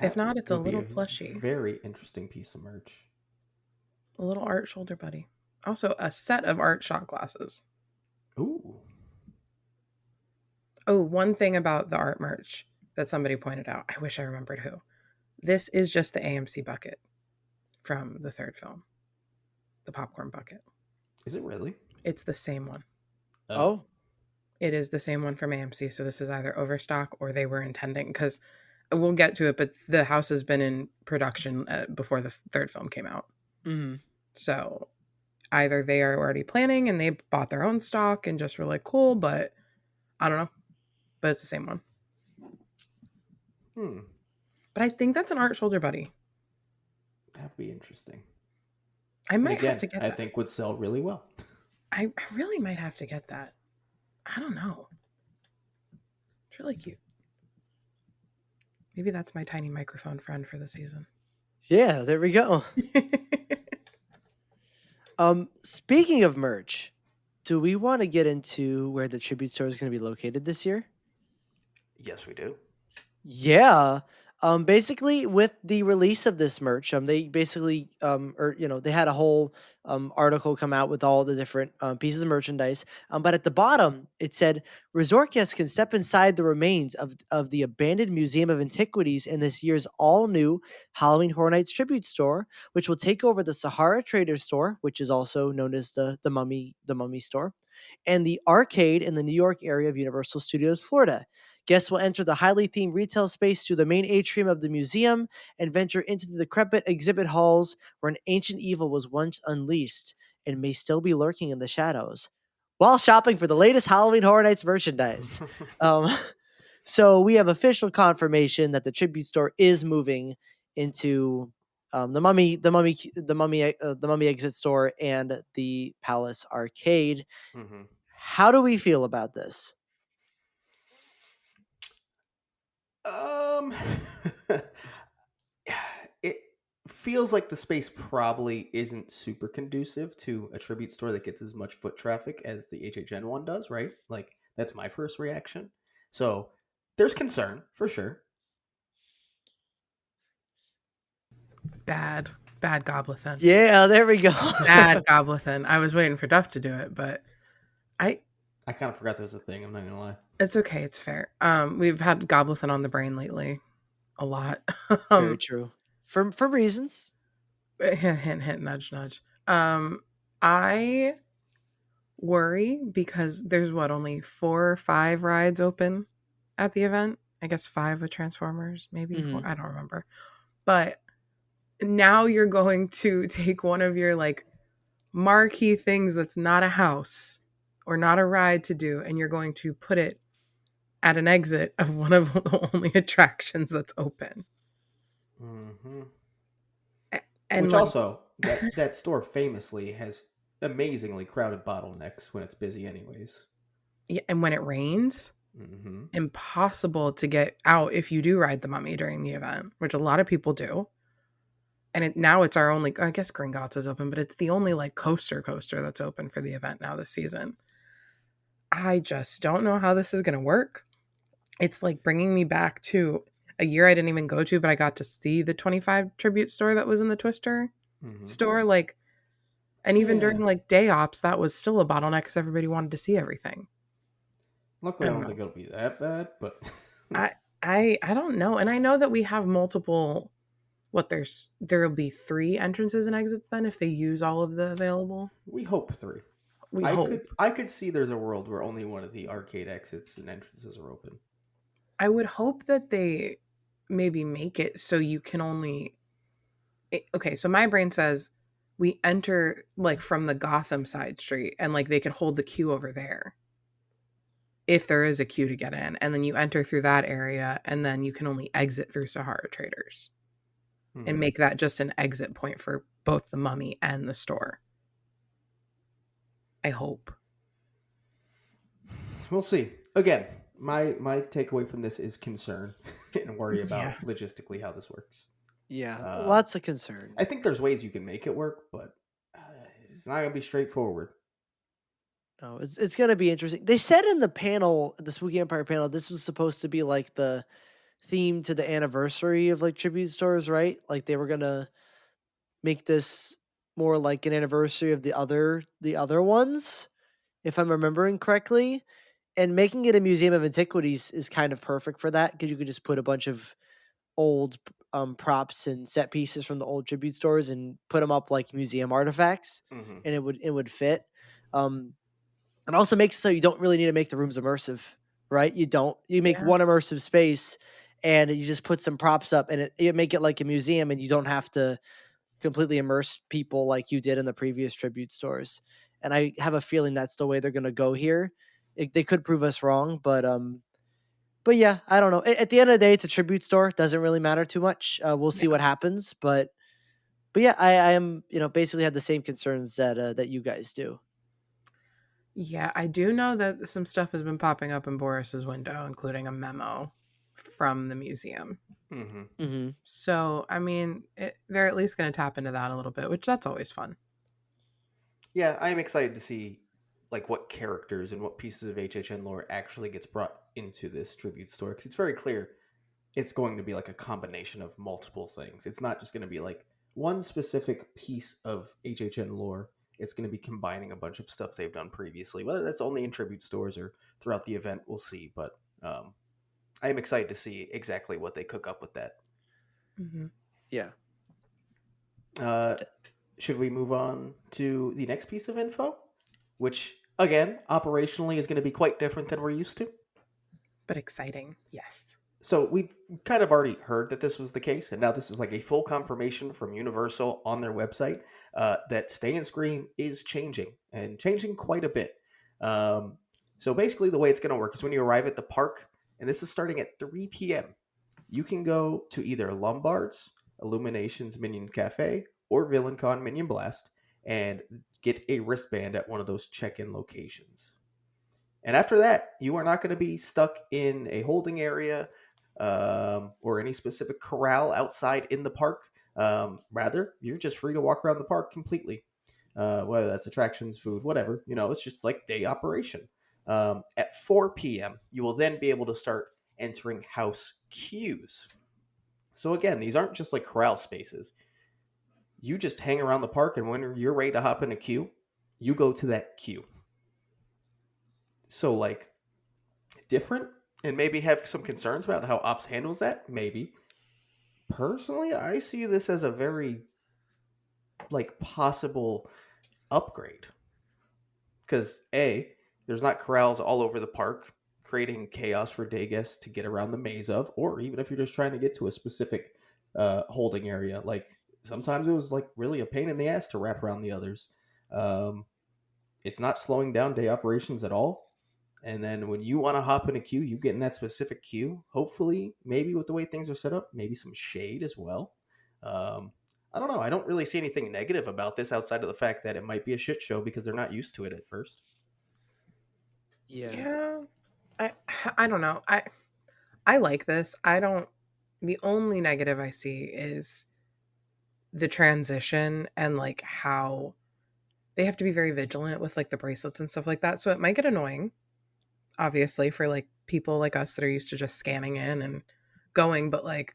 If not, it's a little plushie. Very interesting piece of merch. A little art shoulder buddy. Also, a set of art shot glasses. Ooh. Oh, one thing about the art merch that somebody pointed out. I wish I remembered who. This is just the AMC bucket from the third film. The popcorn bucket. Is it really? It's the same one. Oh. It is the same one from AMC. So this is either overstock or they were intending, because we'll get to it, but the house has been in production before the third film came out. So either they are already planning and they bought their own stock and just were like, cool, but I don't know. But it's the same one. But I think that's an art shoulder buddy. That'd be interesting. I might have to get that. I think would sell really well. I really might have to get that. I don't know. It's really cute. Maybe that's my tiny microphone friend for the season. Yeah, there we go. Speaking of merch, do we want to get into where the tribute store is going to be located this year? Yes, we do. Yeah. Basically, with the release of this merch, they basically, they had a whole article come out with all the different pieces of merchandise. But at the bottom, it said resort guests can step inside the remains of the abandoned Museum of Antiquities in this year's all new Halloween Horror Nights tribute store, which will take over the Sahara Trader store, which is also known as the Mummy store, and the arcade in the New York area of Universal Studios Florida. Guests will enter the highly themed retail space through the main atrium of the museum and venture into the decrepit exhibit halls where an ancient evil was once unleashed and may still be lurking in the shadows, while shopping for the latest Halloween Horror Nights merchandise. So we have official confirmation that the tribute store is moving into the Mummy exit store and the Palace arcade. Mm-hmm. How do we feel about this? It feels like the space probably isn't super conducive to a tribute store that gets as much foot traffic as the HHN one does, right? Like, that's my first reaction. So there's concern for sure. Bad Goblethan. Yeah, there we go. Bad Goblethan. I was waiting for Duff to do it, but I kind of forgot there was a thing. I'm not gonna lie. It's okay. It's fair. We've had Goblethan on the brain lately, a lot. Very true. For reasons. Hint, hint, nudge, nudge. I worry because there's only 4 or 5 rides open at the event. I guess 5 with Transformers, maybe 4. I don't remember. But now you're going to take one of your like marquee things that's not a house or not a ride to do, and you're going to put it at an exit of one of the only attractions that's open. Mm-hmm. And which also, that store famously has amazingly crowded bottlenecks when it's busy anyways. Yeah, and when it rains, impossible to get out if you do ride the Mummy during the event, which a lot of people do. And now it's our only, I guess Gringotts is open, but it's the only like coaster that's open for the event now this season. I just don't know how this is going to work. It's like bringing me back to a year I didn't even go to, but I got to see the 25 tribute store that was in the Twister store. Like, and even during like day ops, that was still a bottleneck because everybody wanted to see everything. Luckily, I don't think it'll be that bad, but I don't know. And I know that we have multiple. There'll be 3 entrances and exits then if they use all of the available. We hope 3. I could see there's a world where only one of the arcade exits and entrances are open. I would hope that they maybe make it so you can only. Okay, so my brain says we enter like from the Gotham side street and like they could hold the queue over there if there is a queue to get in, and then you enter through that area and then you can only exit through Sahara Traders and make that just an exit point for both the Mummy and the store. I hope. We'll see. Again, my takeaway from this is concern and worry about logistically how this works. Yeah, lots of concern. I think there's ways you can make it work, but it's not going to be straightforward. No, it's going to be interesting. They said in the panel, the Spooky Empire panel, this was supposed to be like the theme to the anniversary of like tribute stores, right? Like they were going to make this more like an anniversary of the other ones, if I'm remembering correctly. And making it a museum of antiquities is kind of perfect for that because you could just put a bunch of old props and set pieces from the old tribute stores and put them up like museum artifacts, and it would fit. It also makes it so you don't really need to make the rooms immersive, right? You make one immersive space and you just put some props up and you make it like a museum, and you don't have to completely immerse people like you did in the previous tribute stores. And I have a feeling that's the way they're going to go here. They could prove us wrong, but yeah, I don't know. At the end of the day, it's a tribute store. It doesn't really matter too much. We'll see what happens, but yeah, I am, basically have the same concerns that you guys do. Yeah, I do know that some stuff has been popping up in Boris's window, including a memo from the museum. Mm-hmm. Mm-hmm. So, I mean, they're at least going to tap into that a little bit, which that's always fun. Yeah, I'm excited to see like what characters and what pieces of HHN lore actually gets brought into this tribute store, because it's very clear it's going to be like a combination of multiple things. It's not just going to be like one specific piece of HHN lore. It's going to be combining a bunch of stuff they've done previously. Whether that's only in tribute stores or throughout the event, we'll see. But I am excited to see exactly what they cook up with that. Mm-hmm. Yeah. Should we move on to the next piece of info? Which, again, operationally is going to be quite different than we're used to. But exciting, yes. So we've kind of already heard that this was the case, and now this is like a full confirmation from Universal on their website that Stay and Scream is changing, and changing quite a bit. So basically the way it's going to work is when you arrive at the park, and this is starting at 3 p.m., you can go to either Lombard's, Illuminations Minion Cafe, or VillainCon Minion Blast, and get a wristband at one of those check-in locations. And after that, you are not going to be stuck in a holding area or any specific corral outside in the park. Rather, you're just free to walk around the park completely, whether that's attractions, food, whatever. It's just like day operation. At 4 p.m., you will then be able to start entering house queues. So again, these aren't just like corral spaces. You just hang around the park, and when you're ready to hop in a queue, you go to that queue. So, like, different, and maybe have some concerns about how Ops handles that, maybe. Personally, I see this as a very, like, possible upgrade. Because, A, there's not corrals all over the park, creating chaos for day guests to get around the maze of, or even if you're just trying to get to a specific holding area. Like, sometimes it was, like, really a pain in the ass to wrap around the others. It's not slowing down day operations at all. And then when you want to hop in a queue, you get in that specific queue. Hopefully, maybe with the way things are set up, maybe some shade as well. I don't know. I don't really see anything negative about this outside of the fact that it might be a shit show because they're not used to it at first. Yeah. I don't know. I like this. The only negative I see is the transition and like how they have to be very vigilant with like the bracelets and stuff like that. So it might get annoying, obviously, for like people like us that are used to just scanning in and going, but like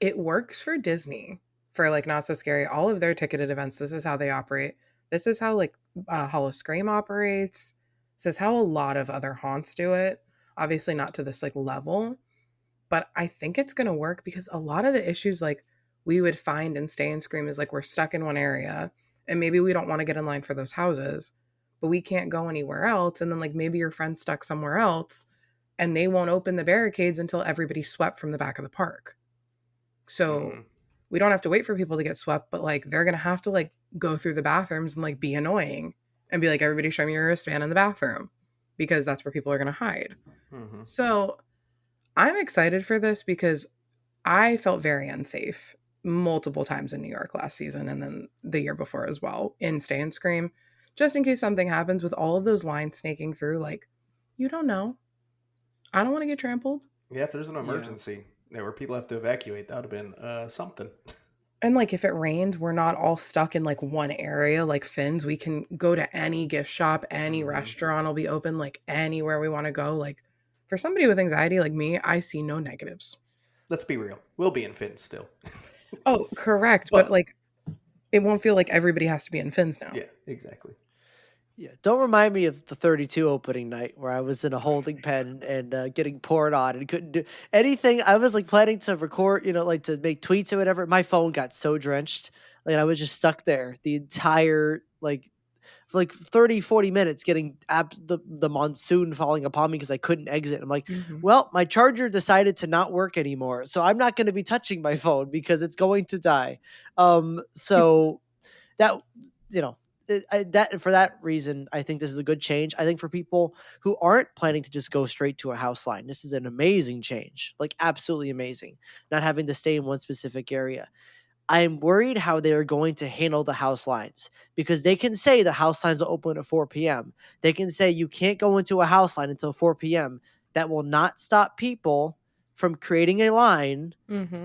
it works for Disney for like Not So Scary. All of their ticketed events, this is how they operate. This is how like Hollow Scream operates. This is how a lot of other haunts do it. Obviously not to this like level, but I think it's going to work because a lot of the issues like we would find in Stay and Scream is like we're stuck in one area and maybe we don't want to get in line for those houses, but we can't go anywhere else. And then like maybe your friend's stuck somewhere else and they won't open the barricades until everybody's swept from the back of the park. So we don't have to wait for people to get swept, but like they're going to have to like go through the bathrooms and like be annoying and be like, everybody show me your wristband in the bathroom, because that's where people are going to hide. Mm-hmm. So I'm excited for this because I felt very unsafe multiple times in New York last season and then the year before as well in Stay and Scream, just in case something happens with all of those lines snaking through. Like, you don't know. I don't want to get trampled. Yeah, if there's an emergency where people have to evacuate, that would have been something. And like if it rains, we're not all stuck in like one area like Finn's. We can go to any gift shop, any restaurant will be open, like anywhere we want to go. Like for somebody with anxiety like me, I see no negatives. Let's be real. We'll be in Finn's still. Oh, correct. But like it won't feel like everybody has to be in Finn's now. Yeah, exactly. Yeah, don't remind me of the 32 opening night where I was in a holding pen and getting poured on and couldn't do anything. I was like planning to record, like to make tweets or whatever. My phone got so drenched. Like I was just stuck there the entire for like 30, 40 minutes getting the monsoon falling upon me because I couldn't exit. I'm like, well, my charger decided to not work anymore. So I'm not going to be touching my phone because it's going to die. So that, that for that reason, I think this is a good change. I think for people who aren't planning to just go straight to a house line, this is an amazing change, like absolutely amazing, not having to stay in one specific area. I'm worried how they're going to handle the house lines because they can say the house lines are open at 4 p.m. They can say you can't go into a house line until 4 p.m. That will not stop people from creating a line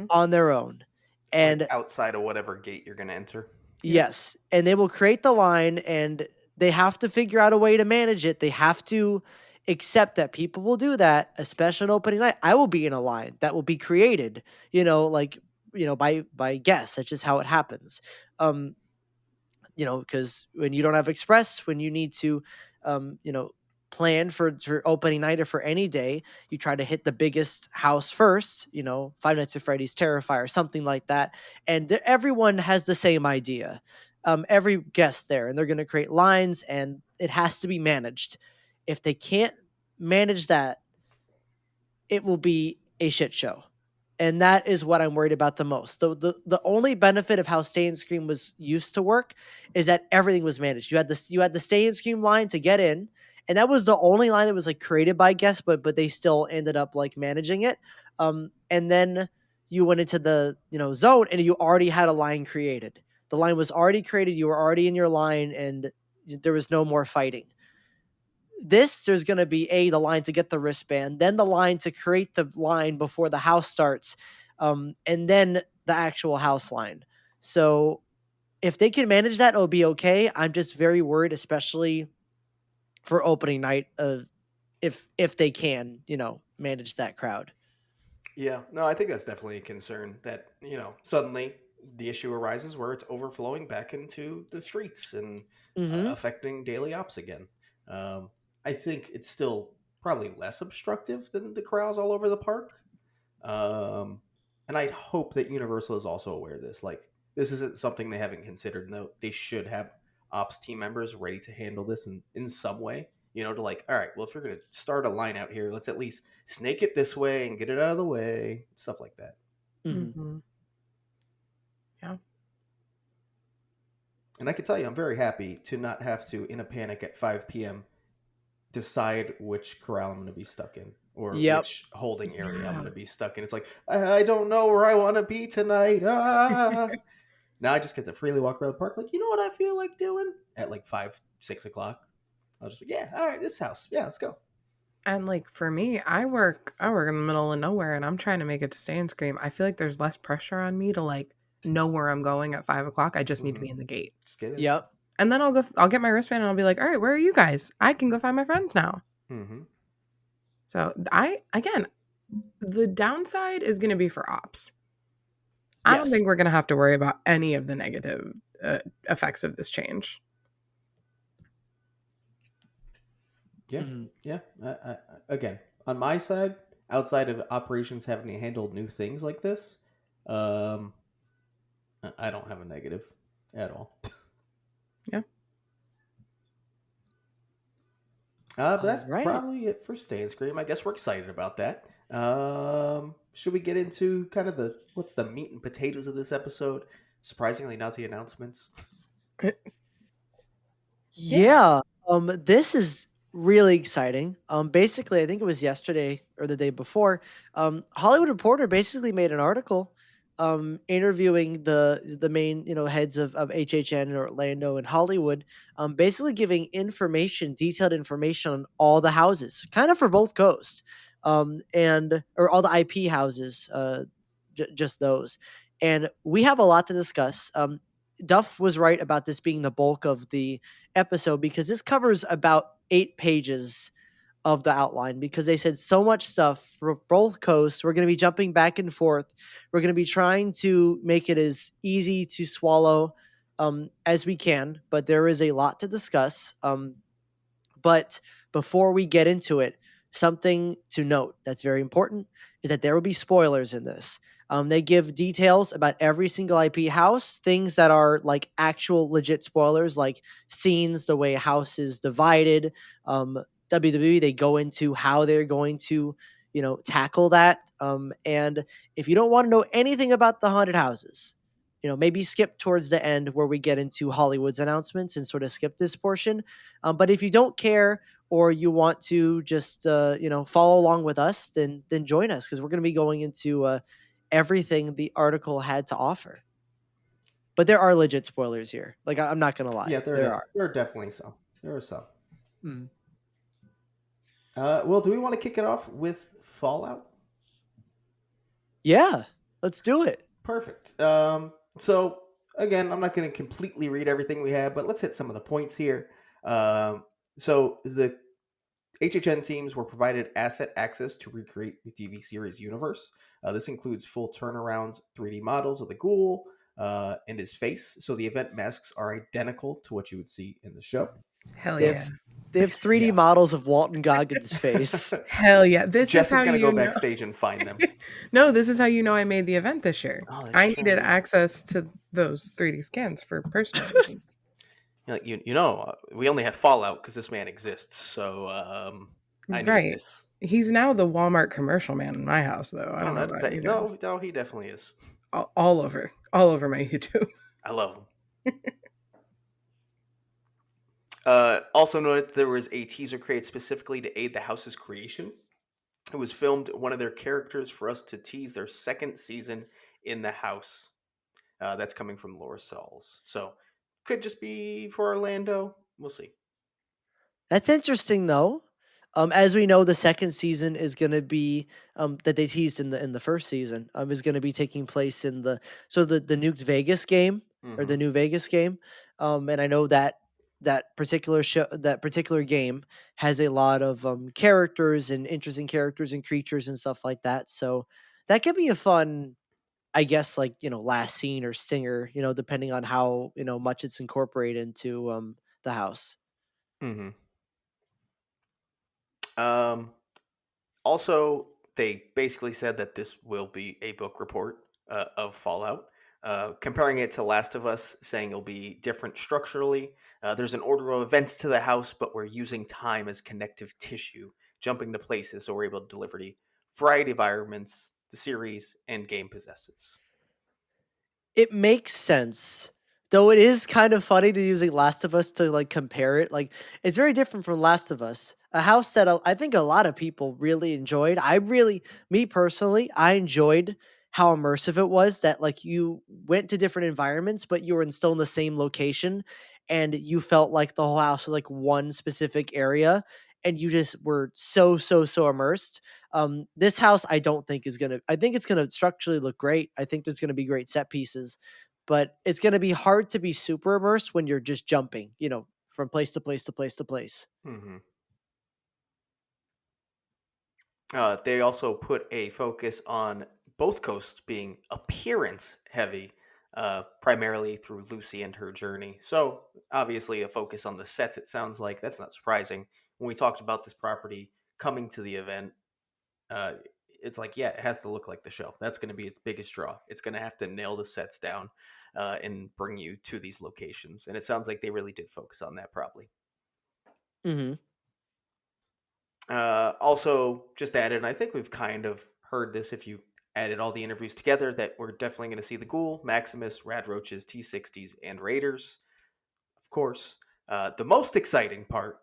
on their own. And like outside of whatever gate you're going to enter. yes, and they will create the line, and they have to figure out a way to manage it. They have to accept that people will do that, especially on opening night. I will be in a line that will be created, by guests. That's just how it happens. Because when you don't have express, when you need to, plan for opening night or for any day, you try to hit the biggest house first, Five Nights at Freddy's, Terrifier, something like that. And everyone has the same idea. Every guest there, and they're going to create lines, and it has to be managed. If they can't manage that, it will be a shit show. And that is what I'm worried about the most. The only benefit of how Stay and Scream was used to work is that everything was managed. You had the Stay and Scream line to get in, and that was the only line that was like created by guests, but they still ended up like managing it. And then you went into the zone, and you already had a line created. The line was already created. You were already in your line, and there was no more fighting. There's going to be the line to get the wristband, then the line to create the line before the house starts, and then the actual house line. So if they can manage that, it'll be okay. I'm just very worried, especially for opening night, of if they can, manage that crowd. Yeah, no, I think that's definitely a concern that, suddenly the issue arises where it's overflowing back into the streets and affecting daily ops again. I think it's still probably less obstructive than the crowds all over the park. And I'd hope that Universal is also aware of this. Like, this isn't something they haven't considered. No, they should have ops team members ready to handle this in some way. To like, all right, well, if you're going to start a line out here, let's at least snake it this way and get it out of the way. Stuff like that. Yeah. And I can tell you, I'm very happy to not have to, in a panic at 5 p.m., decide which corral I'm going to be stuck in, or which holding area I'm going to be stuck in. It's like, I don't know where I want to be tonight. Now I just get to freely walk around the park. Like, you know what I feel like doing at like 5, 6 o'clock? I'll just be, all right, this house. Yeah, let's go. And like for me, I work in the middle of nowhere, and I'm trying to make it to Stay and Scream. I feel like there's less pressure on me to like know where I'm going at 5 o'clock. I just need to be in the gate. Just get it. Yep. And then I'll get my wristband, and I'll be like, all right, where are you guys? I can go find my friends now. So the downside is going to be for ops. I don't think we're going to have to worry about any of the negative effects of this change. Yeah. Yeah. Again, on my side, outside of operations having to handle new things like this, I don't have a negative at all. Yeah. But that's probably it for Stay and Scream. I guess we're excited about that. Should we get into kind of what's the meat and potatoes of this episode? Surprisingly, not the announcements. Yeah. This is really exciting. Basically, I think it was yesterday or the day before. Hollywood Reporter basically made an article interviewing the main heads of HHN and Orlando and Hollywood, basically giving detailed information on all the houses, kind of for both coasts, or all the IP houses, just those. And we have a lot to discuss. Duff was right about this being the bulk of the episode, because this covers about 8 pages of the outline, because they said so much stuff for both coasts. We're going to be jumping back and forth. We're going to be trying to make it as easy to swallow as we can, but there is a lot to discuss. But before we get into it, something to note that's very important is that there will be spoilers in this. They give details about every single IP house, things that are like actual legit spoilers, like scenes, the way a house is divided. WWE, they go into how they're going to, tackle that. And if you don't want to know anything about the haunted houses, maybe skip towards the end where we get into Hollywood's announcements and sort of skip this portion. But if you don't care, or you want to just, follow along with us, then join us, because we're going to be going into everything the article had to offer. But there are legit spoilers here. Like, I'm not going to lie. Yeah, there are. There are definitely some. There are some. Well, do we want to kick it off with Fallout? Yeah, let's do it. Perfect. So again, I'm not going to completely read everything we have, but let's hit some of the points here. So the HHN teams were provided asset access to recreate the TV series universe. This includes full turnarounds, 3D models of the ghoul and his face, so the event masks are identical to what you would see in the show. Hell They yeah. have they have 3D Yeah. models of Walton Goggins' face. Hell yeah. This Jess is how is going to you go know. backstage and find them. No, this is how you know I made the event this year. Oh, that's I true. needed access to those 3D scans for personal reasons. We only have Fallout because this man exists, so I need Right. this. He's now the Walmart commercial man in my house, though. I don't know about you guys. No, he definitely is. All over my YouTube. I love him. Also noted there was a teaser created specifically to aid the house's creation. It was filmed one of their characters for us to tease their second season in the house. That's coming from Laura Sauls. So could just be for Orlando. We'll see. That's interesting, though. As we know, the second season is going to be that they teased in the first season is going to be taking place in the Nuked Vegas game or the New Vegas game, and I know that that particular game has a lot of characters and interesting characters and creatures and stuff like that. So that could be a fun, I guess, like last scene or stinger, depending on how much it's incorporated into the house. Mm-hmm. Also, they basically said that this will be a book report of Fallout, comparing it to Last of Us, saying it'll be different structurally. There's an order of events to the house, but we're using time as connective tissue, jumping to places so we're able to deliver the variety of environments the series and game possesses. It makes sense. Though it is kind of funny to using Last of Us to like compare it. Like it's very different from Last of Us. A house that I think a lot of people really enjoyed. Me personally, I enjoyed how immersive it was that like you went to different environments, but you were still in the same location and you felt like the whole house was like one specific area and you just were so immersed. This house I don't think is gonna. I think it's gonna structurally look great. I think there's gonna be great set pieces, but it's gonna be hard to be super immersed when you're just jumping, from place to place to place to place. Mm-hmm. They also put a focus on both coasts being appearance heavy, primarily through Lucy and her journey. So, obviously, a focus on the sets, it sounds like. That's not surprising. When we talked about this property coming to the event, uh, it's like, yeah, it has to look like the show. That's going to be its biggest draw. It's going to have to nail the sets down and bring you to these locations. And it sounds like they really did focus on that, probably. Mm-hmm. Also, just added, and I think we've kind of heard this if you added all the interviews together, that we're definitely going to see the Ghoul, Maximus, Rad Roaches, T60s, and Raiders, of course. The most exciting part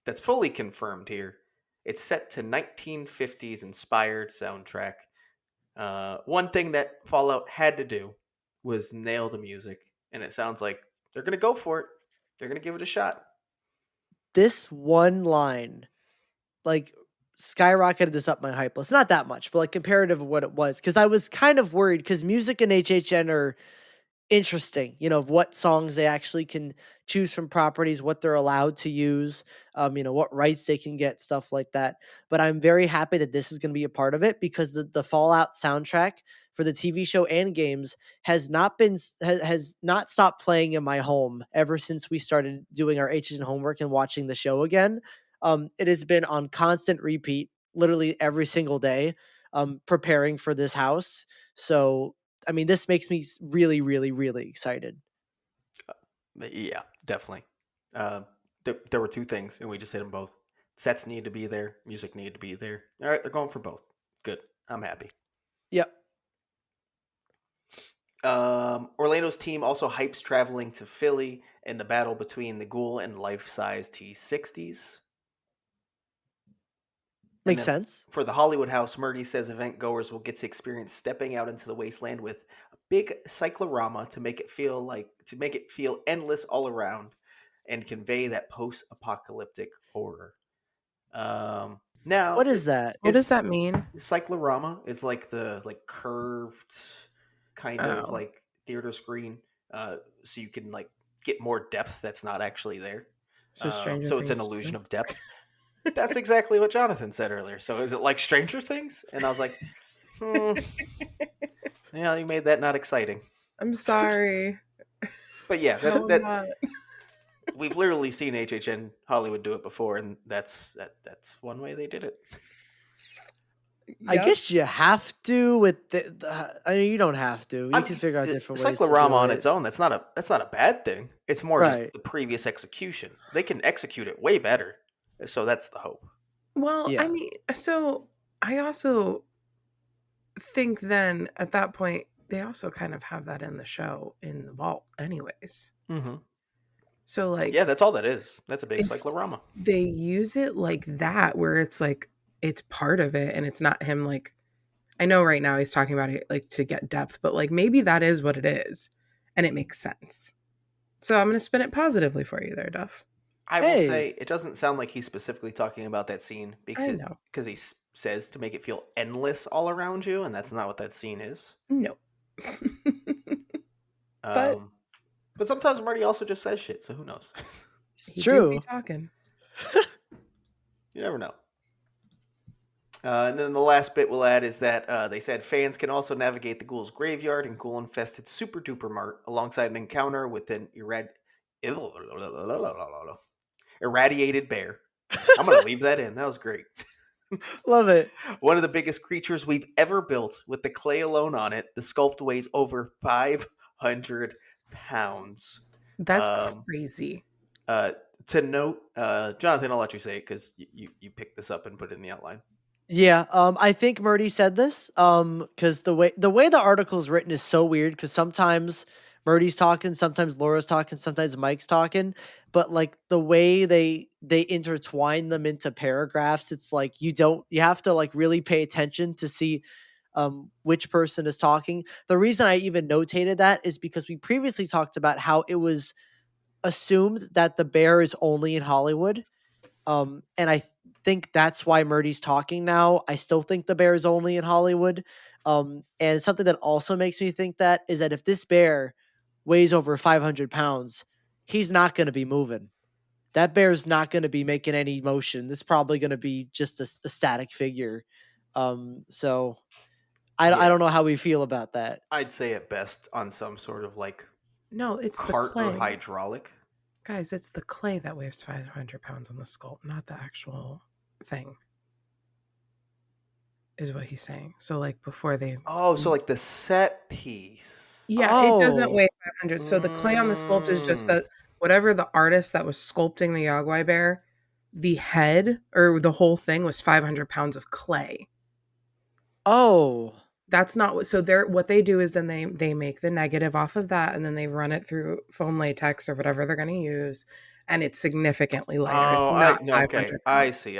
that's fully confirmed here, it's set to 1950s inspired soundtrack. One thing that Fallout had to do was nail the music, and it sounds like they're going to go for it. They're going to give it a shot. This one line, like, skyrocketed this up my hype list. Not that much, but like comparative of what it was, because I was kind of worried because music and HHN are interesting, of what songs they actually can choose from properties, what they're allowed to use, what rights they can get, stuff like that. But I'm very happy that this is going to be a part of it because the Fallout soundtrack for the TV show and games has not stopped playing in my home ever since we started doing our HN homework and watching the show again. It has been on constant repeat, literally every single day, preparing for this house. So I mean, this makes me really, really, really excited. Yeah, definitely. There were two things, and we just hit them both. Sets need to be there. Music need to be there. All right, they're going for both. Good. I'm happy. Yep. Orlando's team also hypes traveling to Philly and the battle between the Ghoul and life-size T60s. Makes sense. For the Hollywood House, Murdy says event goers will get to experience stepping out into the wasteland with a big cyclorama to make it feel endless all around and convey that post-apocalyptic horror. Now, What is that? What does that mean? cyclorama. It's like the curved kind of Oh, like theater screen, so you can like get more depth that's not actually there. so Stranger So it's an Things illusion 2? of depth. That's exactly what Jonathan said earlier. So is it like Stranger Things? And I was like, hmm, yeah, you made that not exciting. I'm sorry. But yeah, No, I'm not. we've literally seen HHN Hollywood do it before, and that's one way they did it. I Yep. guess you have to with I mean, you don't have to. You can figure out different ways to cyclorama do on it. its own, that's not a bad thing. It's more just Right. the previous execution. They can execute it way better. So that's the hope. Well, I Yeah. mean, so I also think then at that point they also kind of have that in the show in the vault, anyways. Mm-hmm. So like, Yeah, that's all that is. That's a big if cyclorama. they use it like that, where it's like it's part of it, and it's not him like. I know right now he's talking about it like to get depth, but like maybe that is what it is, and it makes sense. So I'm going to spin it positively for you there, Duff. I will Hey. say it doesn't sound like he's specifically talking about that scene I know. because he says to make it feel endless all around you, and that's not what that scene is. No. But But sometimes Marty also just says shit, so who knows? It's he do true. be talking. You never know. And then the last bit we'll add is that they said fans can also navigate the ghoul's graveyard and ghoul-infested Super Duper Mart alongside an encounter with an irradiated bear. I'm going to leave that in. That was great. Love it. One of the biggest creatures we've ever built with the clay alone on it. The sculpt weighs over 500 pounds. That's crazy. To note, Jonathan, I'll let you say it because you picked this up and put it in the outline. Yeah, I think Murdy said this because the way the article is written is so weird because sometimes Murdy's talking, sometimes Laura's talking, sometimes Mike's talking, but like the way they intertwine them into paragraphs, it's like you have to like really pay attention to see which person is talking. The reason I even notated that is because we previously talked about how it was assumed that the bear is only in Hollywood. And I think that's why Murdy's talking now. I still think the bear is only in Hollywood. And something that also makes me think that is that if this bear weighs over 500 pounds, he's not going to be moving. That bear's not going to be making any motion. It's probably going to be just a static figure. So I don't know how we feel about that. I'd say at best on some sort of like No, it's the cart clay. or hydraulic. Guys, it's the clay that weighs 500 pounds on the sculpt, not the actual thing. Is what he's saying. So like before they Oh, so like the set piece. Yeah, it doesn't Oh. weigh 500. So the clay on the sculpt is just that whatever the artist that was sculpting the Yagwai bear, the head or the whole thing was 500 pounds of clay. Oh. That's not what. So what they do is then they make the negative off of that, and then they run it through foam latex or whatever they're going to use, and it's significantly lighter. It's not 500 I pounds. see.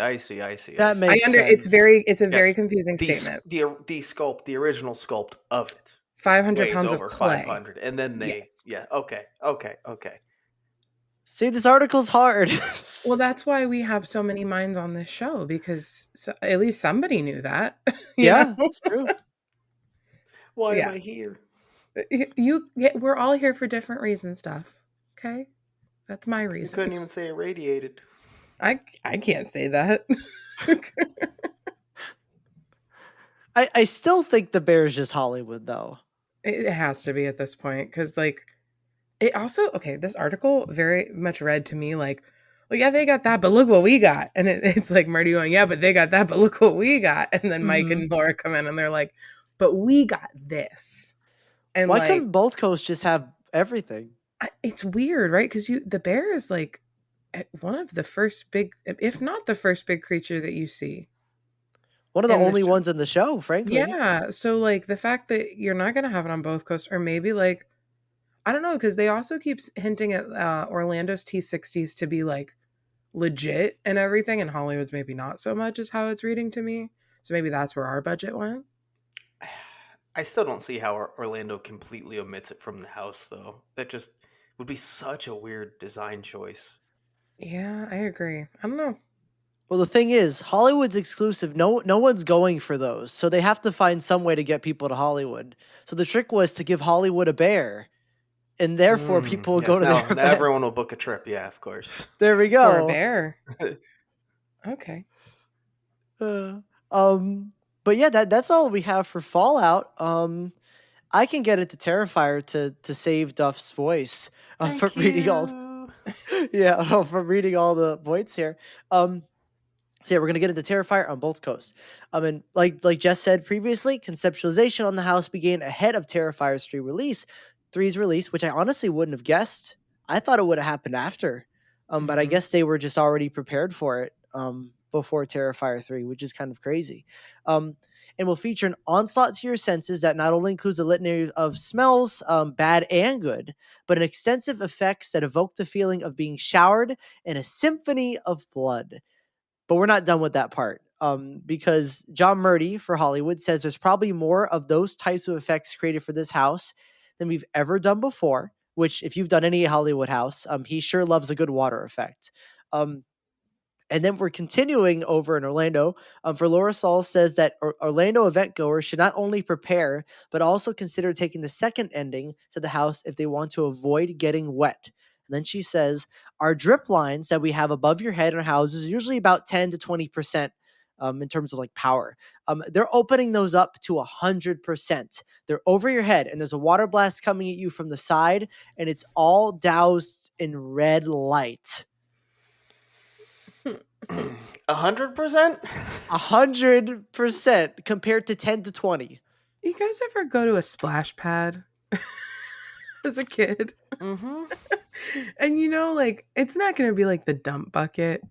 That makes sense. It's a very confusing the, statement. The sculpt, the original sculpt of it, 500 weighs pounds over of clay. 500, and then they, Yes. okay. See, this article's hard. Well, that's why we have so many minds on this show, because at least somebody knew that. Yeah, it's true. Why am I here? We're all here for different reasons, stuff. Okay, that's my You reason. couldn't even say irradiated. I can't say that. I still think the bear's just Hollywood, though. It has to be at this point, because like it also this article very much read to me like, well, yeah, they got that, but look what we got, and it's like Murdy going, yeah, but they got that, but look what we got, and then Mike and Laura come in and they're like, but we got this. And why couldn't both coasts just have everything? It's weird, right? Because the bear is like one of the first big, if not the first big creature that you see. One of the only ones in the show, frankly. Yeah. So like the fact that you're not going to have it on both coasts, or maybe like, I don't know, because they also keep hinting at Orlando's T60s to be like legit and everything, and Hollywood's maybe not so much is how it's reading to me. So maybe that's where our budget went. I still don't see how Orlando completely omits it from the house, though. That just would be such a weird design choice. Yeah, I agree. I don't know. Well, the thing is, Hollywood's exclusive. No one's going for those, so they have to find some way to get people to Hollywood. So the trick was to give Hollywood a bear, and therefore people will go to their event. Now everyone will book a trip. Yeah, of course. There we go. For a bear. Okay. But yeah, that's all we have for Fallout. I can get into Terrifier to save Duff's voice from reading all. From reading all the points here. So yeah, we're gonna get into Terrifier on both coasts. And like Jess said previously, conceptualization on the house began ahead of Terrifier's 3's release, which I honestly wouldn't have guessed. I thought it would have happened after, but I guess they were just already prepared for it before Terrifier 3, which is kind of crazy. And will feature an onslaught to your senses that not only includes a litany of smells, bad and good, but an extensive effects that evoke the feeling of being showered in a symphony of blood. But we're not done with that part, because John Murdy for Hollywood says there's probably more of those types of effects created for this house than we've ever done before, which if you've done any Hollywood house, he sure loves a good water effect. And then we're continuing over in Orlando. For Laura Sauls says that Orlando event goers should not only prepare, but also consider taking the second ending to the house if they want to avoid getting wet. And then she says, our drip lines that we have above your head in our houses are usually about 10 to 20% in terms of like power. They're opening those up to 100%. They're over your head and there's a water blast coming at you from the side and it's all doused in red light. 100%? 100% compared to 10 to 20. You guys ever go to a splash pad as a kid? Mm-hmm. And like, it's not going to be like the dump bucket,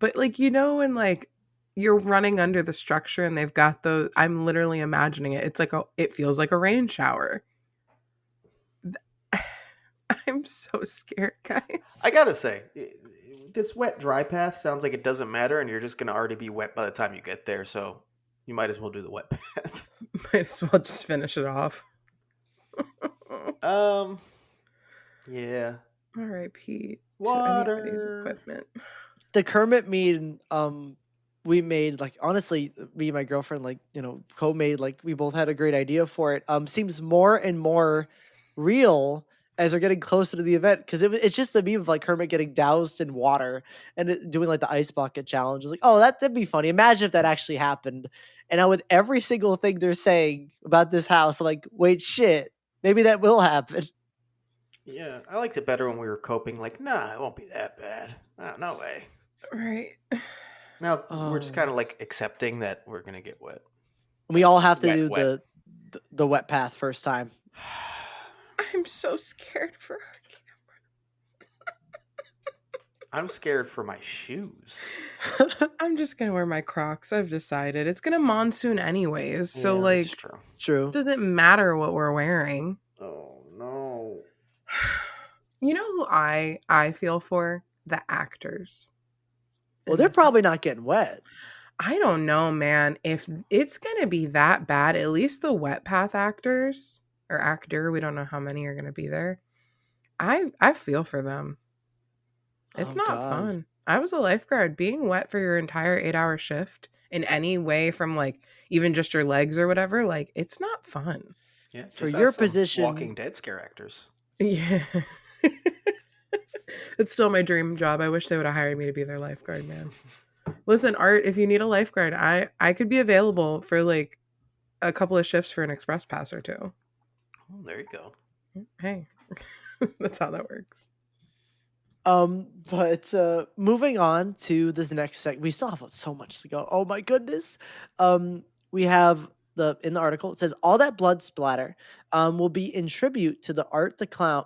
but like, when like you're running under the structure and they've got those, I'm literally imagining it. It's like, it feels like a rain shower. I'm so scared, guys. I gotta say, this wet dry path sounds like it doesn't matter and you're just going to already be wet by the time you get there, so you might as well do the wet path. Might as well just finish it off. Yeah. R.I.P. Water. to anybody's equipment. The Kermit meme we made, like, honestly, me and my girlfriend, like, co-made, like, we both had a great idea for it, seems more and more real as they're getting closer to the event, because it's just a meme of like Kermit getting doused in water and doing like the ice bucket challenge. It's like, oh, that'd be funny. Imagine if that actually happened. And now with every single thing they're saying about this house, I'm like, wait, shit, maybe that will happen. Yeah, I liked it better when we were coping. Like, nah, it won't be that bad. No way. Right. Now we're just kind of like accepting that we're gonna get wet. We all have to do the wet path first time. I'm so scared for our camera. I'm scared for my shoes. I'm just gonna wear my Crocs. I've decided it's gonna monsoon anyways, so Yeah, like, that's true. It doesn't matter what we're wearing. Oh no. You know who I feel for? The actors. Well, they're probably not getting wet. I don't know, man. If it's gonna be that bad, at least the wet path actors or actor, we don't know how many are gonna be there. I feel for them. It's not fun. I was a lifeguard. Being wet for your entire 8-hour shift in any way, from like even just your legs or whatever, like, it's not fun. Yeah, for your position, Walking Dead scare actors. Yeah. It's still my dream job. I wish they would have hired me to be their lifeguard, man. Listen, Art, if you need a lifeguard, I could be available for like a couple of shifts for an express pass or two. Oh, there you go. Hey, that's how that works. But moving on to this next segment, we still have so much to go. Oh my goodness. We have in the article, it says all that blood splatter will be in tribute to Art the Clown,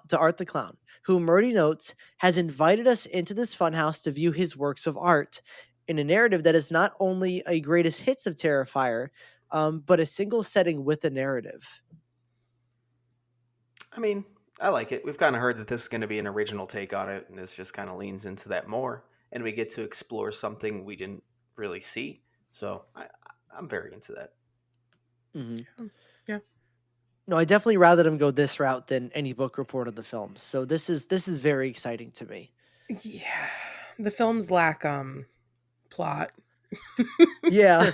who Murdy notes has invited us into this funhouse to view his works of art in a narrative that is not only a greatest hits of Terrifier, but a single setting with a narrative. I mean, I like it. We've kind of heard that this is going to be an original take on it, and this just kind of leans into that more, and we get to explore something we didn't really see. So I'm very into that. Mm-hmm. Yeah. No, I definitely rather them go this route than any book report of the films. So this is very exciting to me. Yeah, the films lack plot. Yeah.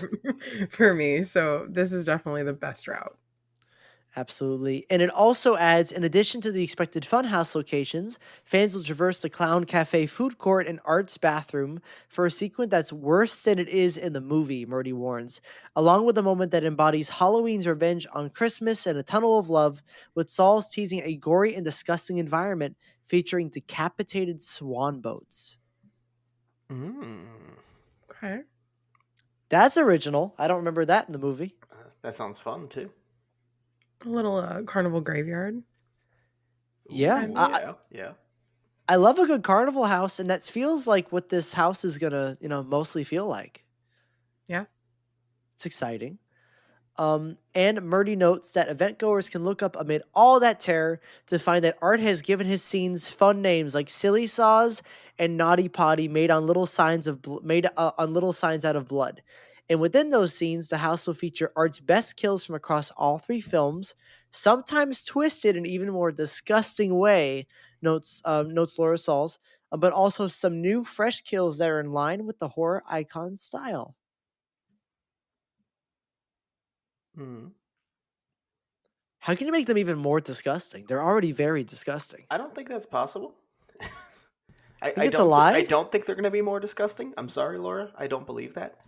for me. So this is definitely the best route. Absolutely. And it also adds, in addition to the expected funhouse locations, fans will traverse the Clown Cafe food court and Art's bathroom for a sequence that's worse than it is in the movie, Murdy warns, along with a moment that embodies Halloween's revenge on Christmas and a tunnel of love, with Sauls teasing a gory and disgusting environment featuring decapitated swan boats. Okay. That's original. I don't remember that in the movie. That sounds fun, too. A little carnival graveyard. Yeah. Yeah. I love a good carnival house, and that feels like what this house is gonna, mostly feel like. Yeah. It's exciting. And Murdy notes that event goers can look up amid all that terror to find that Art has given his scenes fun names like Silly Saws and Naughty Potty made on little signs out of blood. And within those scenes, the house will feature Art's best kills from across all 3 films, sometimes twisted in even more disgusting way, notes Laura Sauls, but also some new, fresh kills that are in line with the horror icon style. How can you make them even more disgusting? They're already very disgusting. I don't think that's possible. I think it's a lie? I don't think they're going to be more disgusting. I'm sorry, Laura. I don't believe that.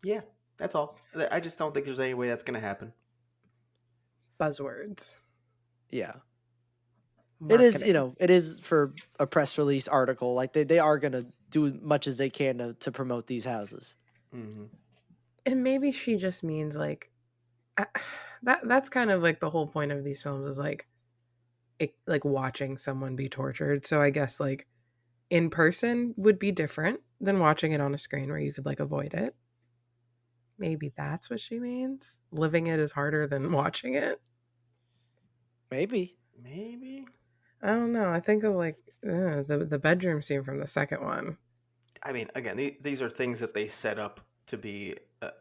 Yeah, that's all. I just don't think there's any way that's going to happen. Buzzwords. Yeah. Marketing. It is for a press release article. Like they are going to do as much as they can to promote these houses. Mm-hmm. And maybe she just means like that's kind of like the whole point of these films is like watching someone be tortured. So I guess like in person would be different than watching it on a screen where you could like avoid it. Maybe that's what she means. Living it is harder than watching it. Maybe. I don't know. I think of like the bedroom scene from the second one. I mean, again, these are things that they set up to be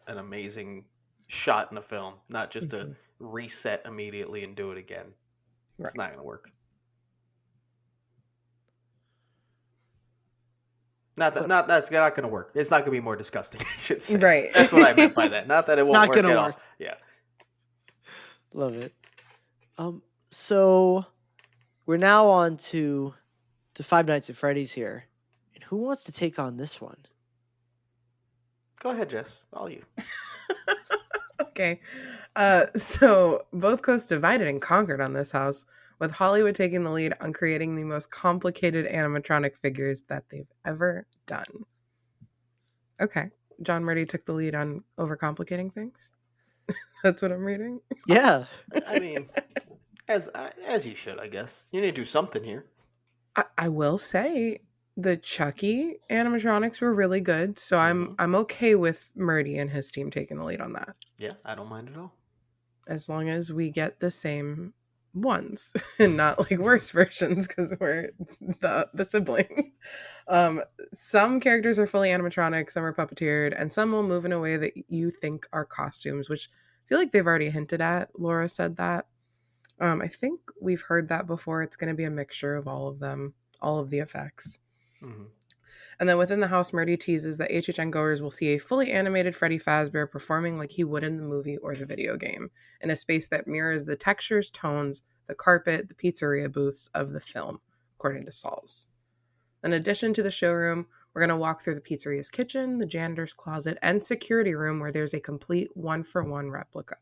an amazing shot in a film, not just to reset immediately and do it again. Right. It's not going to work. That's not going to work. It's not going to be more disgusting, I should say. Right. That's what I meant by that. Not that it won't work at all. Yeah. Love it. So we're now on to Five Nights at Freddy's here. And who wants to take on this one? Go ahead, Jess. All you. Okay. So both coasts divided and conquered on this house, with Hollywood taking the lead on creating the most complicated animatronic figures that they've ever done. Okay. John Murdy took the lead on overcomplicating things. That's what I'm reading. Yeah. I mean, as you should, I guess. You need to do something here. I will say the Chucky animatronics were really good, so I'm okay with Murdy and his team taking the lead on that. Yeah, I don't mind at all. As long as we get the same ones and not like worse versions because we're the sibling. Some characters are fully animatronic, some are puppeteered, and some will move in a way that you think are costumes, which I feel like they've already hinted at. Laura said that. I think we've heard that before. It's going to be a mixture of all of them, all of the effects. Mm-hmm. And then within the house, Murdy teases that HHN goers will see a fully animated Freddy Fazbear performing like he would in the movie or the video game, in a space that mirrors the textures, tones, the carpet, the pizzeria booths of the film, according to Sauls. In addition to the showroom, we're going to walk through the pizzeria's kitchen, the janitor's closet, and security room where there's a complete one-for-one replica.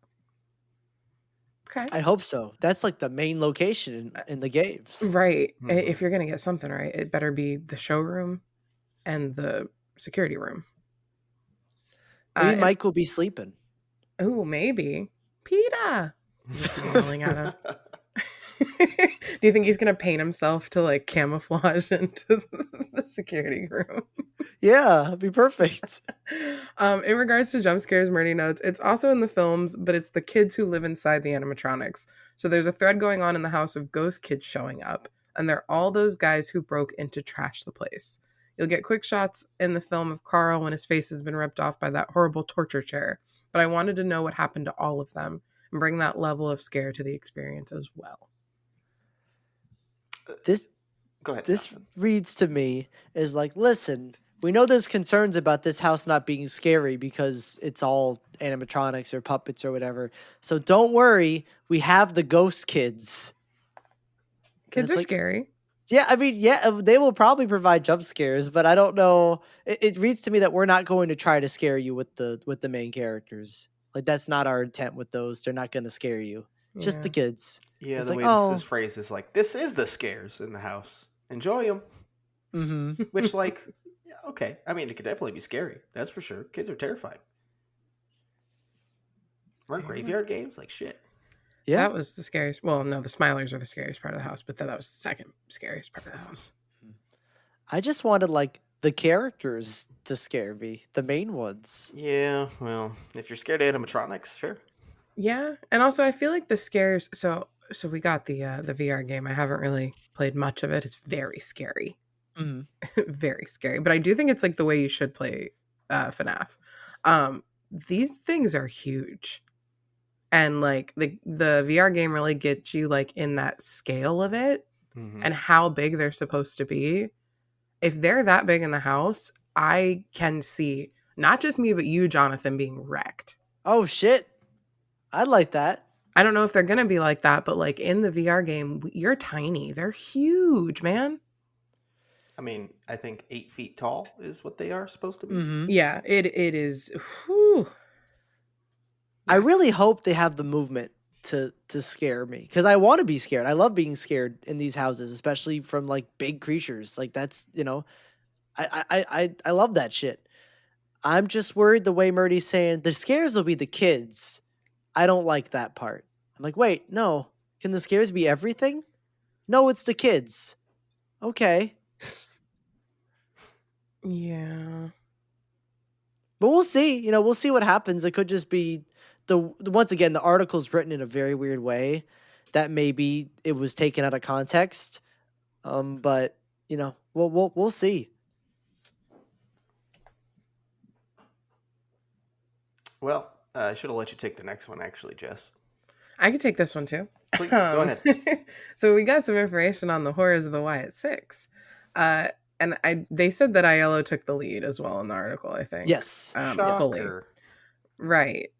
Okay. I hope so. That's like the main location in the games. Right. Mm-hmm. If you're going to get something right, it better be the showroom and the security room. Maybe Mike will be sleeping. Oh, maybe. Peter! Just yelling at him. Do you think he's going to paint himself to like camouflage into the security room? Yeah, it'd be perfect. In regards to jump scares, Murdy notes, it's also in the films, but it's the kids who live inside the animatronics. So there's a thread going on in the house of ghost kids showing up, and they're all those guys who broke in to trash the place. You'll get quick shots in the film of Carl when his face has been ripped off by that horrible torture chair, but I wanted to know what happened to all of them and bring that level of scare to the experience as well. Go ahead, This Jonathan. reads to me is like, listen, we know there's concerns about this house not being scary because it's all animatronics or puppets or whatever. So don't worry, we have the ghost kids. Kids it's are like, scary. Yeah, I mean, yeah, they will probably provide jump scares, but I don't know. It reads to me that we're not going to try to scare you with the main characters. Like that's not our intent with those. They're not going to scare you. It's just the Yeah. kids. Yeah, It's the like, way this oh, is phrased is like, this is the scares in the house. Enjoy them. mm-hmm. Which, like, yeah, okay. I mean, it could definitely be scary. That's for sure. Kids are terrifying. Run graveyard games? Like, shit. Yeah. That was the scariest. Well, no, the Smilers are the scariest part of the house, but that was the second scariest part of the house. I just wanted like the characters to scare me, the main ones. Yeah, well, if you're scared of animatronics, sure. Yeah, and also I feel like the scares. So we got the VR game. I haven't really played much of it. It's very scary, very scary. But I do think it's like the way you should play FNAF. These things are huge, and like the VR game really gets you like in that scale of it and how big they're supposed to be. If they're that big in the house, I can see not just me but you, Jonathan, being wrecked. Oh shit. I'd like that. I don't know if they're going to be like that, but like in the VR game, you're tiny. They're huge, man. I mean, I think 8 feet tall is what they are supposed to be. Mm-hmm. Yeah, it is. Whew. I really hope they have the movement to scare me because I want to be scared. I love being scared in these houses, especially from like big creatures. Like that's I love that shit. I'm just worried the way Murdy's saying the scares will be the kids. I don't like that part. I'm like, wait, no. Can the scares be everything? No, it's the kids. Okay. Yeah. But we'll see. We'll see what happens. It could just be once again, the article's written in a very weird way that maybe it was taken out of context. But we'll see. Well, I should have let you take the next one, actually, Jess. I could take this one too. Please, go ahead. So we got some information on the horrors of the Wyatt Sicks. And they said that Ailleo took the lead as well in the article, I think. Yes. Fully. Shocker. Right.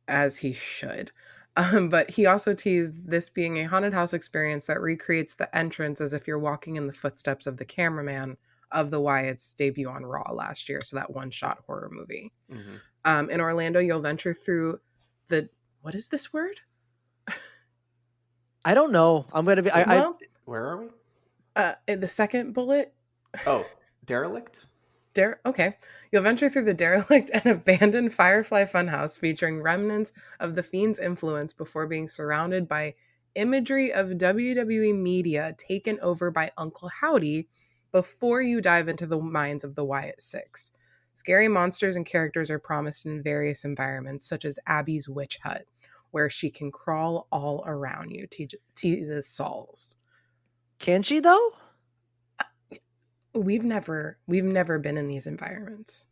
As he should. But he also teased this being a haunted house experience that recreates the entrance as if you're walking in the footsteps of the cameraman of the Wyatt's debut on Raw last year. So that one-shot horror movie. Mm-hmm. In Orlando, you'll venture through what is this word? I don't know. I'm going to be... Where are we? In the second bullet. Oh, derelict? Okay. You'll venture through the derelict and abandoned Firefly Funhouse featuring remnants of The Fiend's influence before being surrounded by imagery of WWE media taken over by Uncle Howdy before you dive into the minds of the Wyatt Sicks. Scary monsters and characters are promised in various environments, such as Abby's witch hut, where she can crawl all around you, teases Sauls. Can she, though? We've never been in these environments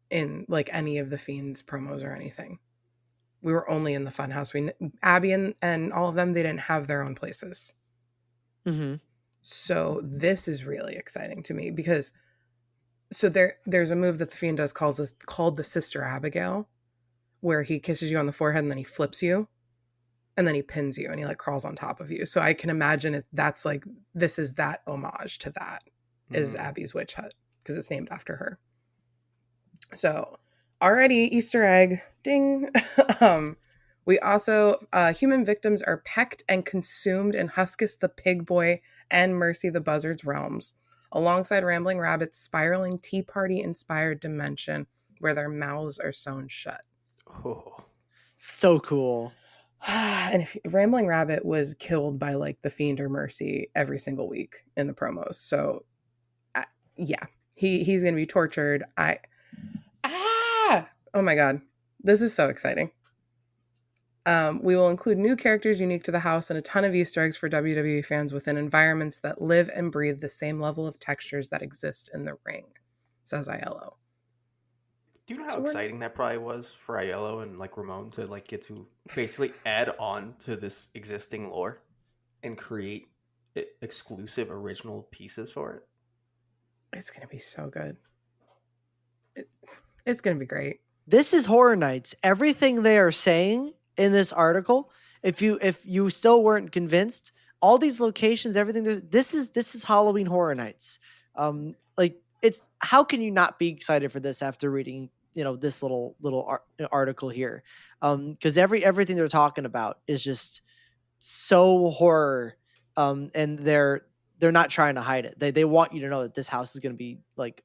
in like any of the Fiend's promos or anything. We were only in the funhouse. Abby and all of them, they didn't have their own places. Mm-hmm. So this is really exciting to me because there's a move that the Fiend does called the Sister Abigail, where he kisses you on the forehead and then he flips you and then he pins you and he like crawls on top of you. So I can imagine that's like, this is that homage to that. Is Abby's witch hut because it's named after her. So already Easter egg, ding. We also human victims are pecked and consumed in Huskus the Pig Boy and Mercy the Buzzard's realms, alongside Rambling Rabbit's spiraling Tea Party inspired dimension where their mouths are sewn shut. Oh, so cool. And if Rambling Rabbit was killed by like the Fiend or Mercy every single week in the promos, so. Yeah, he's gonna be tortured. Oh my god, this is so exciting. We will include new characters unique to the house and a ton of Easter eggs for WWE fans within environments that live and breathe the same level of textures that exist in the ring, says Ailleo. Do you know how exciting that probably was for Ailleo and like Ramon to like get to basically add on to this existing lore and create exclusive original pieces for it. It's gonna be so good. It's gonna be great. This is Horror Nights. Everything they are saying in this article, if you still weren't convinced, all these locations, everything, this is Halloween Horror Nights. Like, it's, how can you not be excited for this after reading, this little article here? Because everything they're talking about is just so horror, and they're not trying to hide it. They want you to know that this house is going to be like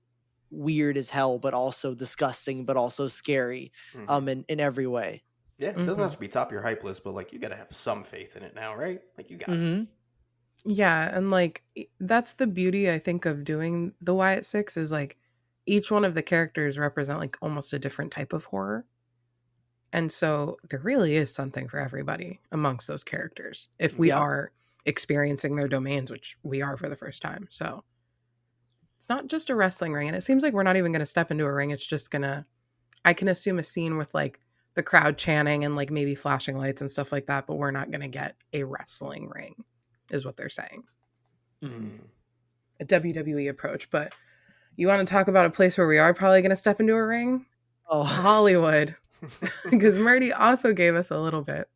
weird as hell, but also disgusting, but also scary, in every way. Yeah, it doesn't have to be top of your hype list, but like you got to have some faith in it now, right? Like you got it. Yeah, and like that's the beauty I think of doing the Wyatt Sicks, is like each one of the characters represent like almost a different type of horror. And so there really is something for everybody amongst those characters if we are experiencing their domains, which we are for the first time. So it's not just a wrestling ring, and it seems like we're not even going to step into a ring. It's just gonna, I can assume a scene with like the crowd chanting and like maybe flashing lights and stuff like that, but we're not going to get a wrestling ring, is what they're saying. A WWE approach. But you want to talk about a place where we are probably going to step into a ring? Oh, Hollywood. Because Murdy also gave us a little bit.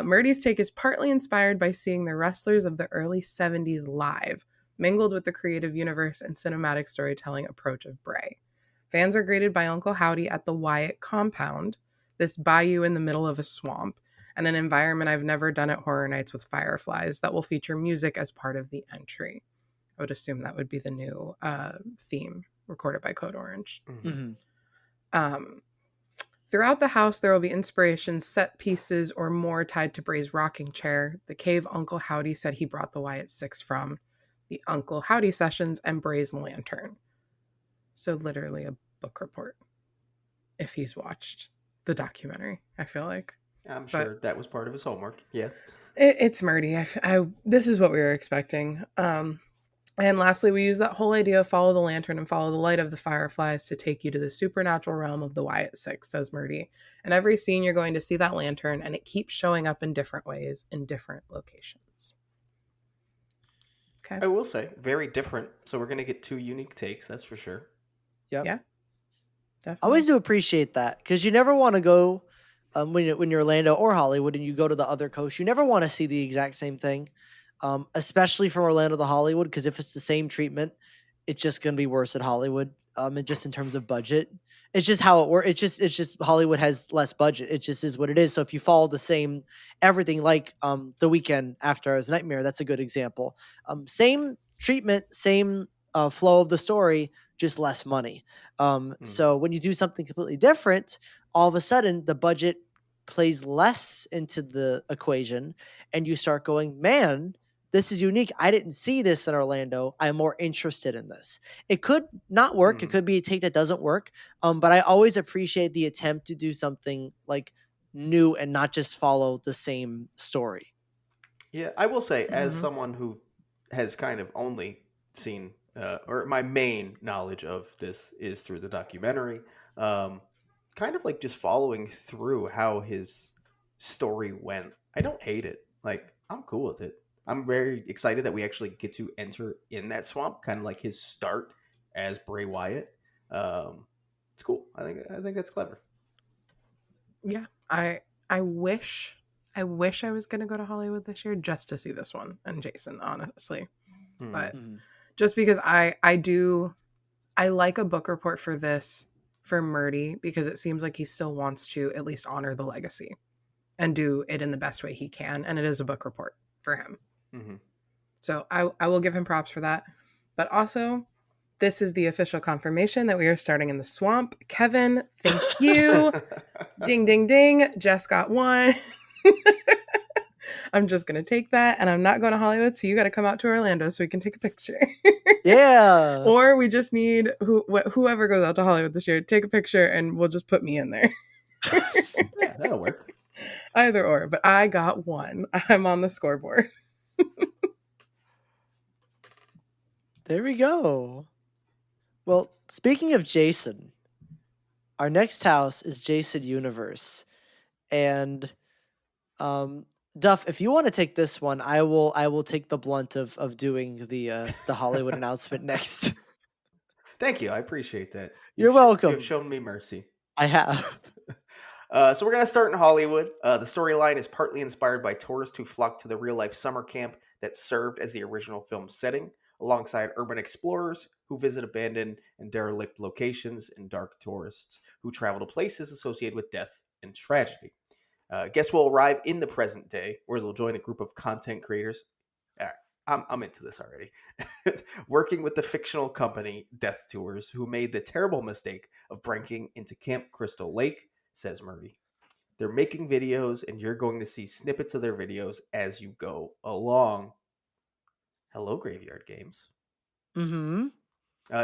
Murdy's take is partly inspired by seeing the wrestlers of the early 70s live, mingled with the creative universe and cinematic storytelling approach of Bray. Fans are greeted by Uncle Howdy at the Wyatt compound, this bayou in the middle of a swamp, and an environment I've never done at Horror Nights with fireflies that will feature music as part of the entry. I would assume that would be the new theme recorded by Code Orange. Throughout the house, there will be inspirations, set pieces, or more tied to Bray's rocking chair, the cave Uncle Howdy said he brought the Wyatt Sicks from, the Uncle Howdy sessions, and Bray's lantern. So literally a book report, if he's watched the documentary, I feel like. I'm sure that was part of his homework. Yeah. It's Murdy. This is what we were expecting. And lastly, we use that whole idea of follow the lantern and follow the light of the fireflies to take you to the supernatural realm of the Wyatt Sicks, says Murdy. And every scene you're going to see that lantern, and it keeps showing up in different ways in different locations. Okay. I will say, very different. So we're going to get two unique takes, that's for sure. Yep. Yeah. Definitely. I always do appreciate that, because you never want to go, when you're Orlando or Hollywood and you go to the other coast, you never want to see the exact same thing. Especially from Orlando to Hollywood, because if it's the same treatment, it's just going to be worse at Hollywood. And just in terms of budget, it's just how it works. It's just Hollywood has less budget. It just is what it is. So if you follow the same everything, like The Weekend After Hours Nightmare, that's a good example. Same treatment, same flow of the story, just less money. So when you do something completely different, all of a sudden the budget plays less into the equation, and you start going, man, this is unique. I didn't see this in Orlando. I'm more interested in this. It could not work. It could be a take that doesn't work. But I always appreciate the attempt to do something like new and not just follow the same story. Yeah, I will say, as someone who has kind of only seen, or my main knowledge of this is through the documentary, kind of like just following through how his story went. I don't hate it. Like, I'm cool with it. I'm very excited that we actually get to enter in that swamp, kind of like his start as Bray Wyatt. It's cool. I think that's clever. Yeah, I wish I was gonna go to Hollywood this year just to see this one and Jason, honestly. But just because I like a book report for this for Murdy, because it seems like he still wants to at least honor the legacy and do it in the best way he can, and it is a book report for him. So I will give him props for that. But also, this is the official confirmation that we are starting in the swamp. Kevin, thank you. Ding, ding, ding. Jess got one. I'm just going to take that, and I'm not going to Hollywood, so you got to come out to Orlando so we can take a picture. Yeah. Or we just need whoever goes out to Hollywood this year, take a picture, and we'll just put me in there. Yeah, that'll work. Either or, but I got one. I'm on the scoreboard. There we go. Well, speaking of Jason, our next house is Jason Universe. And Duff, if you want to take this one, I will take the blunt of doing the Hollywood announcement next. Thank you. I appreciate that. You're welcome. You've shown me mercy. I have. So we're going to start in Hollywood. The storyline is partly inspired by tourists who flocked to the real-life summer camp that served as the original film's setting, alongside urban explorers who visit abandoned and derelict locations, and dark tourists who travel to places associated with death and tragedy. Guests will arrive in the present day, where they'll join a group of content creators. All right, I'm into this already. Working with the fictional company Death Tours, who made the terrible mistake of breaking into Camp Crystal Lake, says Murdy. They're making videos, and you're going to see snippets of their videos as you go along. Hello, Graveyard Games. Mm-hmm.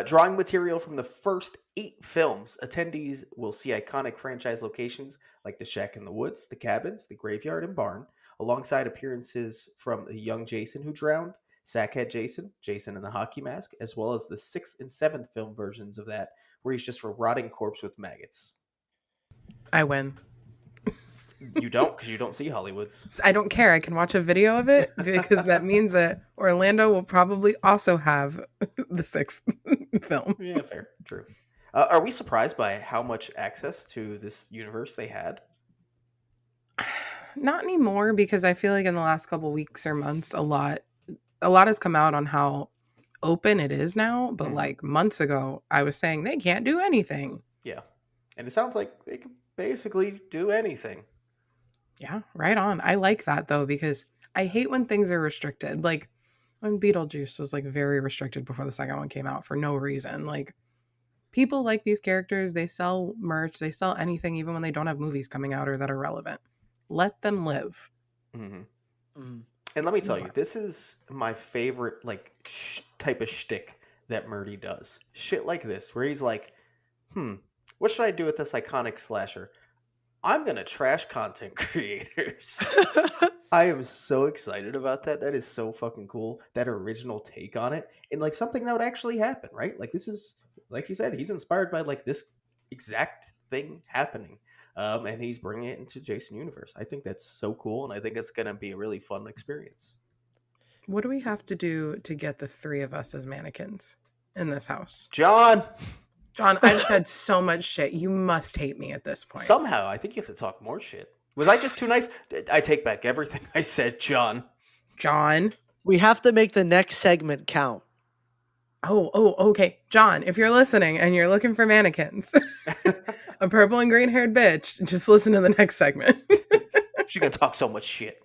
Drawing material from the first 8 films, attendees will see iconic franchise locations like the Shack in the Woods, the cabins, the graveyard, and barn, alongside appearances from the young Jason who drowned, Sackhead Jason, Jason in the hockey mask, as well as the 6th and 7th film versions of that, where he's just a rotting corpse with maggots. I win. You don't, because you don't see Hollywoods. I don't care. I can watch a video of it because that means that Orlando will probably also have the 6th film. Yeah, fair. True. Are we surprised by how much access to this universe they had? Not anymore, because I feel like in the last couple weeks or months, a lot has come out on how open it is now. But like months ago, I was saying they can't do anything. Yeah. And it sounds like they can basically do anything. Yeah, right on. I like that though, because I hate when things are restricted. Like when Beetlejuice was like very restricted before the second one came out for no reason. Like people like these characters, they sell merch, they sell anything, even when they don't have movies coming out or that are relevant. Let them live. Mm-hmm. Mm-hmm. And let me tell you, this is my favorite like type of shtick that Murdy does. Shit like this, where he's like, what should I do with this iconic slasher? I'm going to trash content creators. I am so excited about that. That is so fucking cool. That original take on it. And like something that would actually happen, right? Like this is, like you said, he's inspired by like this exact thing happening. And he's bringing it into Jason Universe. I think that's so cool. And I think it's going to be a really fun experience. What do we have to do to get the 3 of us as mannequins in this house? John, I've said so much shit. You must hate me at this point. Somehow, I think you have to talk more shit. Was I just too nice? I take back everything I said, John. We have to make the next segment count. Oh, okay. John, if you're listening and you're looking for mannequins, a purple and green haired bitch, just listen to the next segment. She's going to talk so much shit.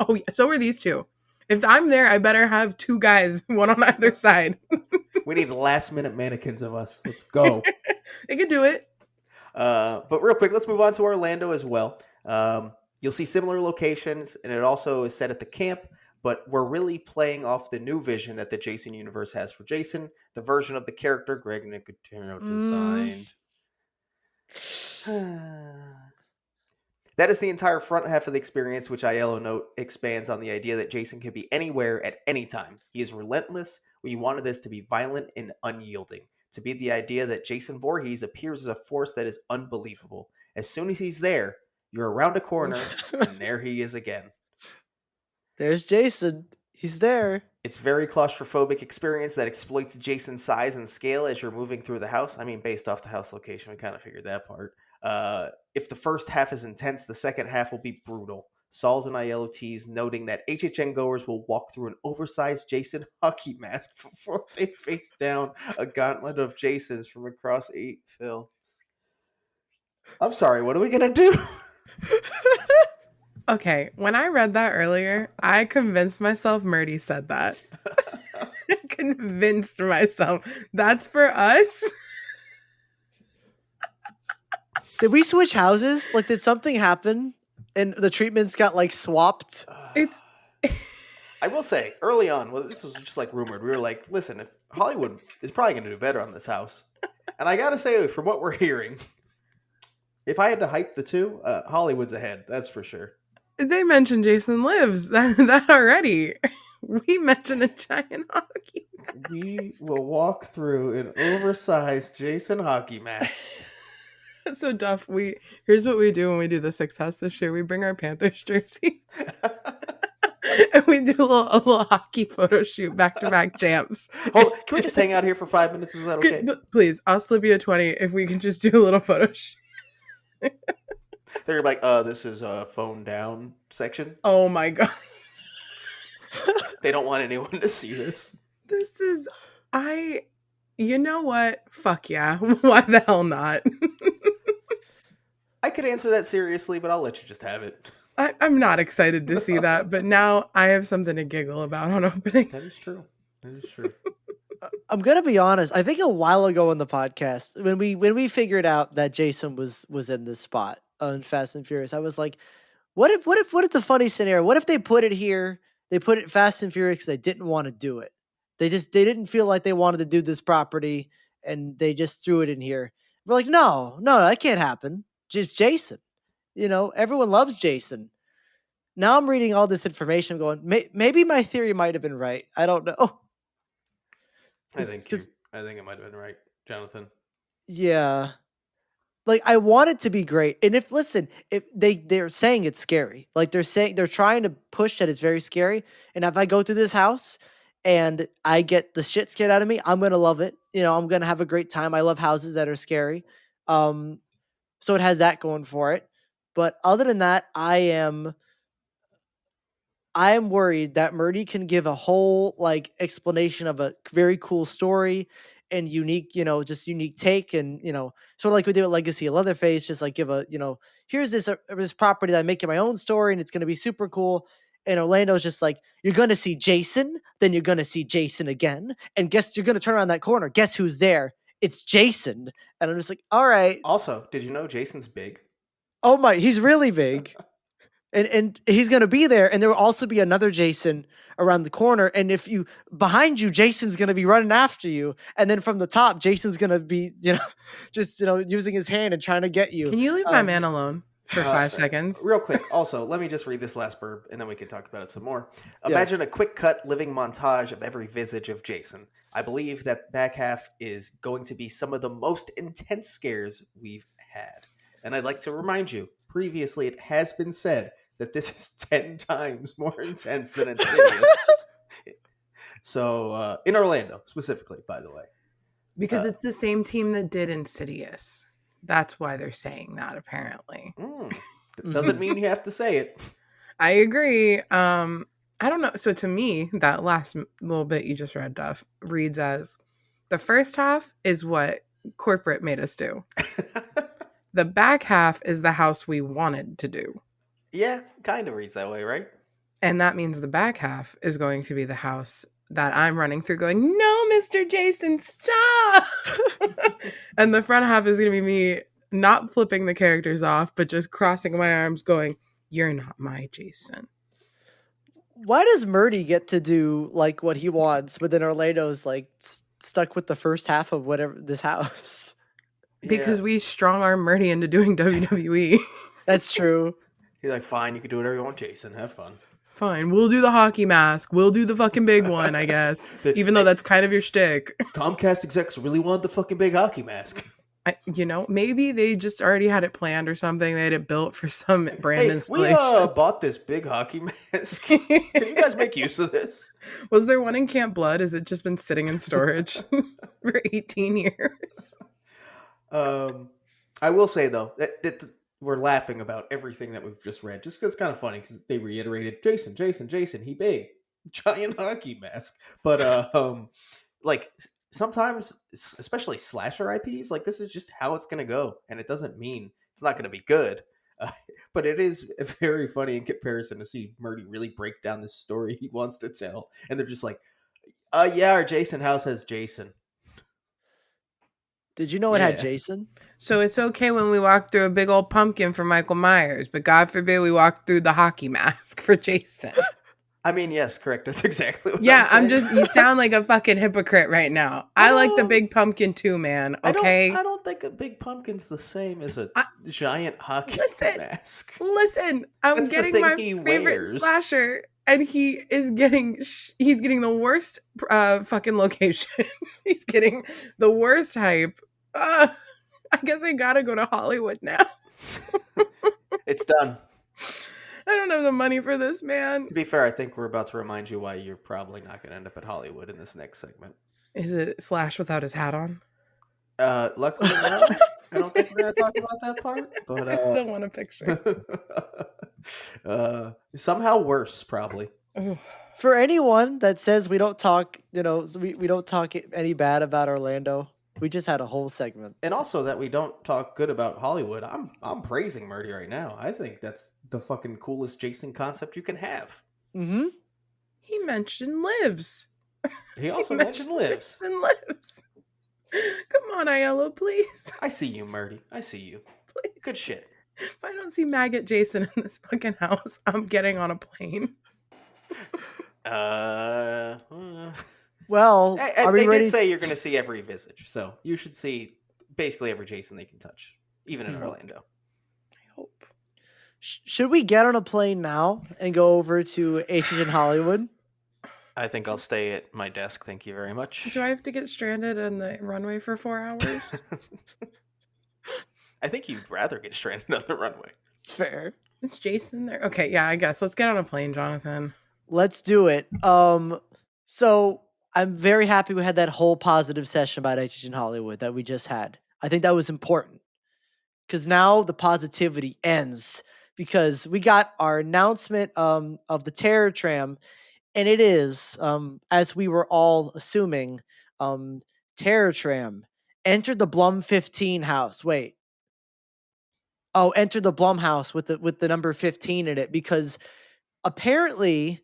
Oh, yeah. So are these 2. If I'm there, I better have 2 guys, one on either side. We need last minute mannequins of us. Let's go. They could do it. But real quick, let's move on to Orlando as well. You'll see similar locations, and it also is set at the camp, but we're really playing off the new vision that the Jason universe has for Jason, the version of the character Greg Nicotero designed. That is the entire front half of the experience, which Ailleo note expands on the idea that Jason can be anywhere at any time. He is relentless. We wanted this to be violent and unyielding, to be the idea that Jason Voorhees appears as a force that is unbelievable. As soon as he's there, you're around a corner, and there he is again. There's Jason. He's there. It's very claustrophobic experience that exploits Jason's size and scale as you're moving through the house. I mean, based off the house location, we kind of figured that part. If the first half is intense, the second half will be brutal. Sauls and Ailleo tease, noting that HHN goers will walk through an oversized Jason hockey mask before they face down a gauntlet of Jasons from across 8 films. I'm sorry, what are we going to do? Okay, when I read that earlier, I convinced myself Murdy said that. I convinced myself. That's for us? Did we switch houses? Like, did something happen? And the treatments got, like, swapped? I will say, early on, well, this was just, like, rumored. We were like, listen, if Hollywood is probably going to do better on this house. And I got to say, from what we're hearing, if I had to hype the 2, Hollywood's ahead. That's for sure. They mentioned Jason Lives. That already. We mentioned a giant hockey mask. We will walk through an oversized Jason hockey mask. So Duff, here's what we do when we do the Six House this year. We bring our Panthers jerseys. And we do a little hockey photo shoot, back-to-back champs. Can we just hang out here for 5 minutes? Is that okay? Please, I'll slip you a 20 if we can just do a little photo shoot. They're like, this is a phone down section. Oh my god. They don't want anyone to see this. You know what? Fuck yeah. Why the hell not? I could answer that seriously, but I'll let you just have it. I'm not excited to see that, but now I have something to giggle about on opening. That is true. I'm gonna be honest. I think a while ago in the podcast, when we figured out that Jason was in this spot on Fast and Furious, I was like, what if the funny scenario? What if they put it here? They put it Fast and Furious because they didn't want to do it. They didn't feel like they wanted to do this property, and they just threw it in here. We're like, no, that can't happen. It's Jason. Everyone loves Jason. Now I'm reading all this information going, maybe my theory might have been right. I don't know. I think it might have been right, Jonathan. Yeah. Like, I want it to be great. And if they're saying it's scary. Like, they're trying to push that it's very scary. And if I go through this house and I get the shit scared out of me, I'm going to love it. I'm going to have a great time. I love houses that are scary. So it has that going for it. But other than that, I am worried that Murdy can give a whole explanation of a very cool story and unique, just unique take, and sort of like we did with Legacy of Leatherface, just give a, here's this property that I'm making my own story and it's going to be super cool. And Orlando's just like, you're going to see Jason, then you're going to see Jason again, and guess you're going to turn around that corner. Guess who's there? It's Jason. And I'm just like, all right. Also, did you know Jason's big? Oh my, he's really big. And he's going to be there. And there will also be another Jason around the corner. And behind you, Jason's going to be running after you. And then from the top, Jason's going to be, just, using his hand and trying to get you. Can you leave my man alone for 5 seconds? Real quick. Also, let me just read this last burb and then we can talk about it some more. Imagine a quick cut living montage of every visage of Jason. I believe that back half is going to be some of the most intense scares we've had. And I'd like to remind you, previously it has been said that this is 10 times more intense than Insidious. So, in Orlando, specifically, by the way. Because it's the same team that did Insidious. That's why they're saying that, apparently. It doesn't mean you have to say it. I agree. I don't know. So to me, that last little bit you just read, Duff, reads as, the first half is what corporate made us do. The back half is the house we wanted to do. Yeah, kind of reads that way, right? And that means the back half is going to be the house that I'm running through going, no, Mr. Jason, stop! And the front half is going to be me not flipping the characters off, but just crossing my arms going, you're not my Jason. Why does Murdy get to do what he wants, but then Orlando's stuck with the first half of whatever this house? Because we strong arm Murdy into doing WWE. That's true. He's like, fine, you can do whatever you want, Jason. Have fun. Fine, we'll do the hockey mask. We'll do the fucking big one, I guess. Even though that's kind of your shtick. Comcast execs really want the fucking big hockey mask. Maybe they just already had it planned or something. They had it built for some brand installation. We bought this big hockey mask. Can you guys make use of this? Was there one in Camp Blood? Has it just been sitting in storage for 18 years? I will say, though, that we're laughing about everything that we've just read, just because it's kind of funny, because they reiterated, Jason, he big, giant hockey mask. But, sometimes, especially slasher IPs, this is just how it's going to go. And it doesn't mean it's not going to be good. But it is very funny in comparison to see Murdy really break down this story he wants to tell. And they're just like, yeah, our Jason house has Jason. Did you know it had Jason? So it's okay when we walk through a big old pumpkin for Michael Myers, but God forbid we walk through the hockey mask for Jason. I mean, yes, correct. That's exactly what I'm saying. You sound like a fucking hypocrite right now. I like the big pumpkin too, man. Okay? I don't think a big pumpkin's the same as a giant hockey mask. Listen, I'm getting my favorite slasher, and he's getting the worst fucking location. He's getting the worst hype. I I guess I gotta go to Hollywood now. It's done. I don't have the money for this, man. To be fair, I think we're about to remind you why you're probably not going to end up at Hollywood in this next segment. Is it Slash without his hat on? Luckily, no. I don't think we're going to talk about that part. But I still want a picture. Somehow worse, probably. For anyone that says we don't talk, we don't talk any bad about Orlando. We just had a whole segment. And also that we don't talk good about Hollywood. I'm praising Murdy right now. I think that's the fucking coolest Jason concept you can have. Mm-hmm. He mentioned lives. He also mentioned lives. Jason lives. Come on, Ailleo, please. I see you, Murdy. I see you. Please. Good shit. If I don't see Maggot Jason in this fucking house, I'm getting on a plane. Well, are we they ready? Did say you're going to see every visage, so you should see basically every Jason they can touch, even in Orlando. I hope. Should we get on a plane now and go over to HHN Hollywood? I think I'll stay at my desk. Thank you very much. Do I have to get stranded on the runway for 4 hours? I think you'd rather get stranded on the runway. It's fair. Is Jason there? Okay, yeah, I guess. Let's get on a plane, Jonathan. Let's do it. So I'm very happy we had that whole positive session about HHN Hollywood that we just had. I think that was important because now the positivity ends because we got our announcement of the Terror Tram, and it is, as we were all assuming, Terror Tram entered the Blum 15 house. Wait. Oh, enter the Blumhouse with the number 15 in it because apparently,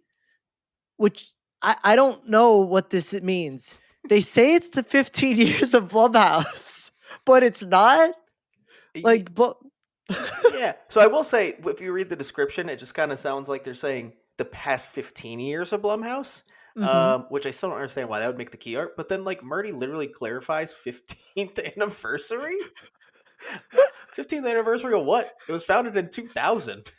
which I don't know what this means. They say it's the 15 years of Blumhouse, but it's not. Like, yeah. So I will say, if you read the description, it just kind of sounds like they're saying the past 15 years of Blumhouse, which I still don't understand why that would make the key art. But then, like, Murdy literally clarifies 15th anniversary. 15th anniversary of what? It was founded in 2000.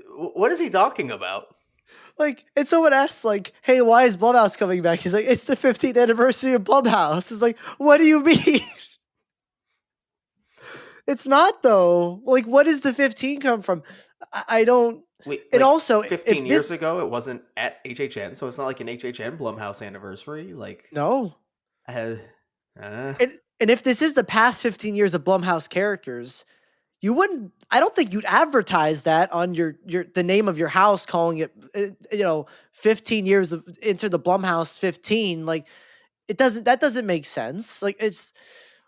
What is he talking about? Like, and someone asks, like, hey, why is Blumhouse coming back? He's like, it's the 15th anniversary of Blumhouse. It's like, what do you mean? It's not, though. Like, what does the 15 come from? I don't. Wait, and like also, 15 years ago, it wasn't at HHN, so it's not like an HHN Blumhouse anniversary. Like, no. And if this is the past 15 years of Blumhouse characters, you wouldn't. I don't think you'd advertise that on the name of your house, calling it 15 years of Enter the Blumhouse 15. Like, that doesn't make sense. Like, it's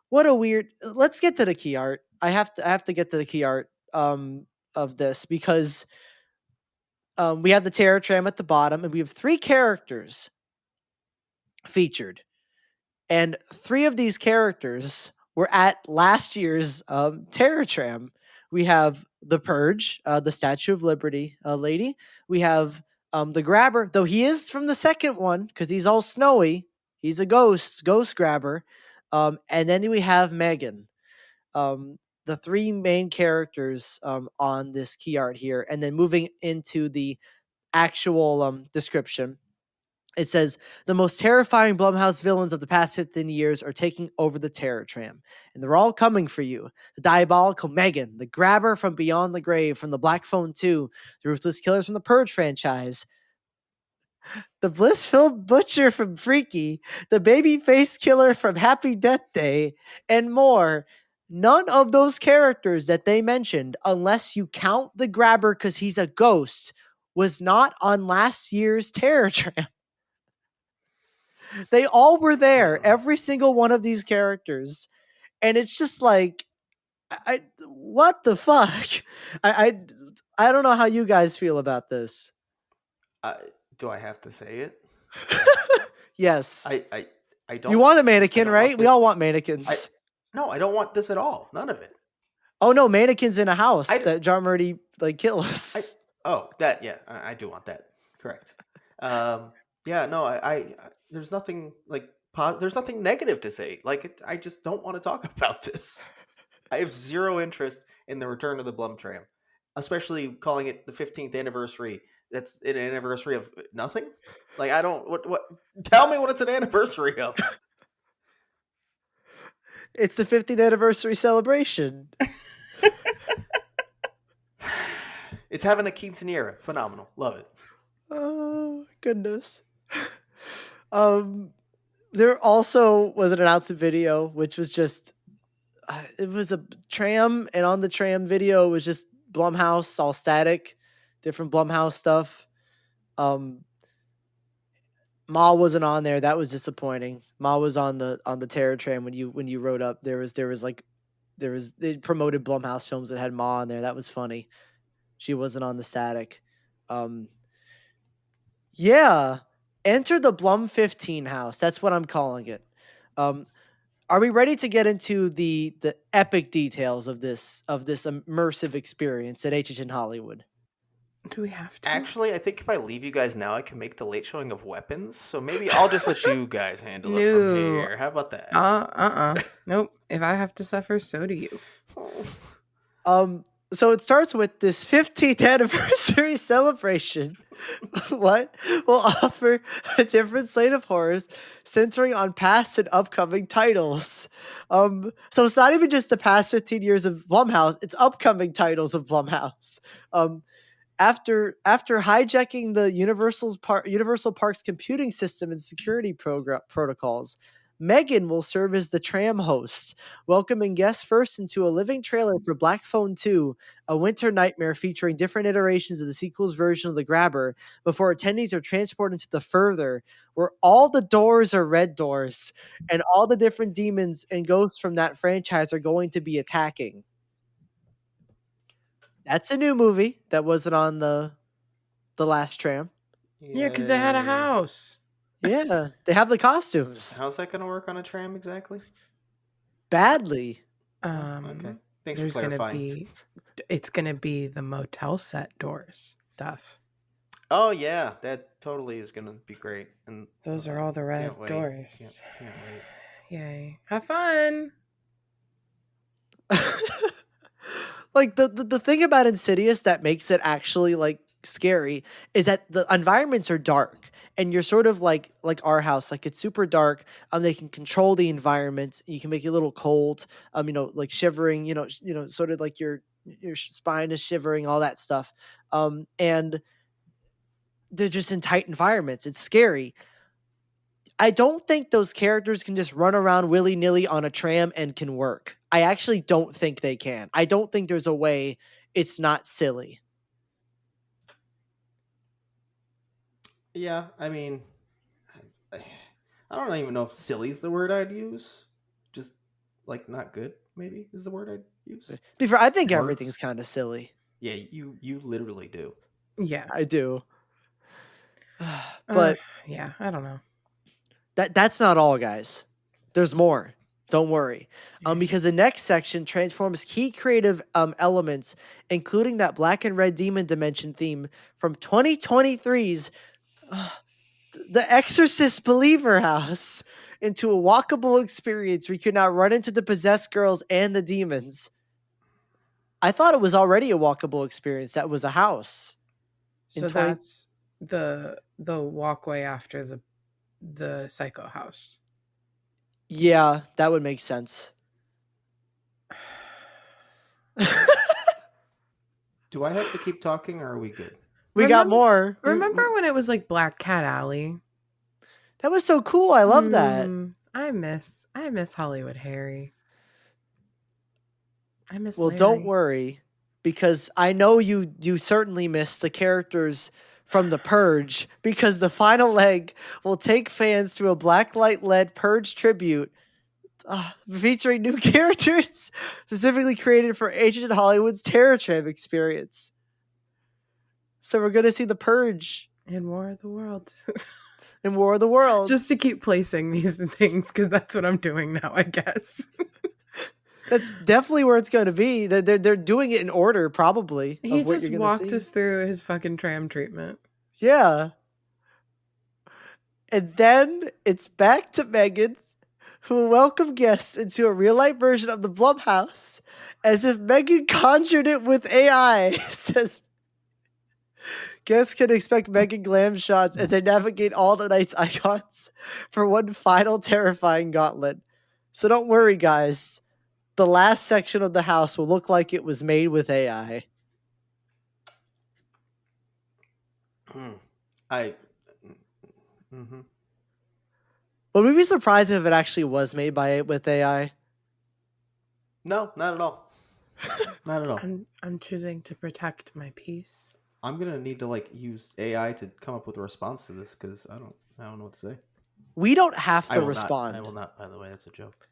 what a weird. Let's get to the key art. I have to get to the key art of this because we have the Terror Tram at the bottom, and we have 3 characters featured. And 3 of these characters were at last year's Terror Tram. We have the Purge, the Statue of Liberty lady. We have the Grabber, though he is from the second one because he's all snowy. He's a ghost grabber. And then we have Megan. The 3 main characters on this key art here. And then moving into the actual description. It says, the most terrifying Blumhouse villains of the past 15 years are taking over the Terror Tram, and they're all coming for you. The diabolical Megan, the Grabber from Beyond the Grave from the Black Phone 2, the Ruthless Killers from the Purge franchise, the Blissful Butcher from Freaky, the Babyface Killer from Happy Death Day, and more. None of those characters that they mentioned, unless you count the Grabber because he's a ghost, was not on last year's Terror Tram. They all were there, every single one of these characters, and it's just like, what the fuck? I don't know how you guys feel about this. Do I have to say it? Yes. I don't. You want a mannequin, right? We all want mannequins. No, I don't want this at all. None of it. Oh no, mannequins in a house that John Murdy kills. I do want that. Correct. I there's nothing there's nothing negative to say. Like, I just don't want to talk about this. I have zero interest in the return of the Blum Tram, especially calling it the 15th anniversary That's an anniversary of nothing. Like I don't. What? Tell me what it's an anniversary of. It's the 50th anniversary celebration. It's having a quinceanera. Phenomenal. Love it. Oh goodness. There also was an announcement video, which was just it was a tram, and on the tram video was just Blumhouse, all static, different Blumhouse stuff. Ma wasn't on there. That was disappointing. Ma was on the Terror Tram when you rode up. They promoted Blumhouse films that had Ma on there. That was funny. She wasn't on the static. Yeah. Enter the Blum 15 house. That's what I'm calling it. Are we ready to get into the epic details of this immersive experience at HHN Hollywood? Do we have to? Actually, I think if I leave you guys now, I can make the late showing of weapons. So maybe I'll just let you guys handle it from here. How about that? Nope. If I have to suffer, so do you. So it starts with this 15th anniversary celebration. What will offer a different slate of horrors centering on past and upcoming titles. So it's not even just the past 15 years of Blumhouse; it's upcoming titles of Blumhouse. After hijacking the Universal Parks computing system and security protocols, Megan will serve as the tram host, welcoming guests first into a living trailer for Black Phone 2, a winter nightmare featuring different iterations of the sequel's version of the Grabber, before attendees are transported to the Further, where all the doors are red doors, and all the different demons and ghosts from that franchise are going to be attacking. That's a new movie that wasn't on the last tram. Yeah, because they had a house. Yeah, they have the costumes. How's that going to work on a tram exactly? Badly. Okay. Thanks for clarifying. It's going to be the motel set doors stuff. Oh, yeah. That totally is going to be great. And those are all the red doors. Can't wait. Yay. Have fun. Like the thing about Insidious that makes it actually like scary is that the environments are dark, and you're sort of like our house, like it's super dark. They can control the environment. You can make it a little cold. Like shivering. Sort of like your spine is shivering, all that stuff. And they're just in tight environments. It's scary. I don't think those characters can just run around willy-nilly on a tram and can work. I actually don't think they can. I don't think there's a way it's not silly. Yeah, I mean, I don't even know if silly is the word I'd use. Just, like, not good, maybe, is the word I'd use. I think everything's kind of silly. Yeah, you literally do. Yeah. I do. But yeah, I don't know. That's not all, guys. There's more. Don't worry. Because the next section transforms key creative elements, including that black and red demon dimension theme from 2023's The Exorcist Believer House, into a walkable experience where you can now run into the possessed girls and the demons. I thought it was already a walkable experience. That was a house. So that's the walkway after the Psycho house. Yeah, that would make sense. Do I have to keep talking, or are we good? We got more. Remember when it was like Black Cat Alley? That was so cool. I love that. I miss Hollywood Harry. I miss Well, Larry. don't worry, because I know you certainly miss the characters from the Purge, because the final leg will take fans to a blacklight-led Purge tribute featuring new characters specifically created for Ancient Hollywood's Terror Tram experience. So we're going to see the Purge in War of the Worlds. In War of the Worlds. Just to keep placing these things, because that's what I'm doing now, I guess. That's definitely where it's going to be. They're doing it in order, probably. He just walked us through his fucking tram treatment. Yeah. And then it's back to Megan, who will welcome guests into a real-life version of the Blumhouse, as if Megan conjured it with AI, says Guests can expect Megan glam shots as they navigate all the night's icons for one final terrifying gauntlet. So don't worry, guys. The last section of the house will look like it was made with AI. Would we be surprised if it actually was made with AI? No, not at all. Not at all. I'm choosing to protect my peace. I'm gonna need to use AI to come up with a response to this because I don't know what to say. We don't have to respond. I will not. By the way, that's a joke.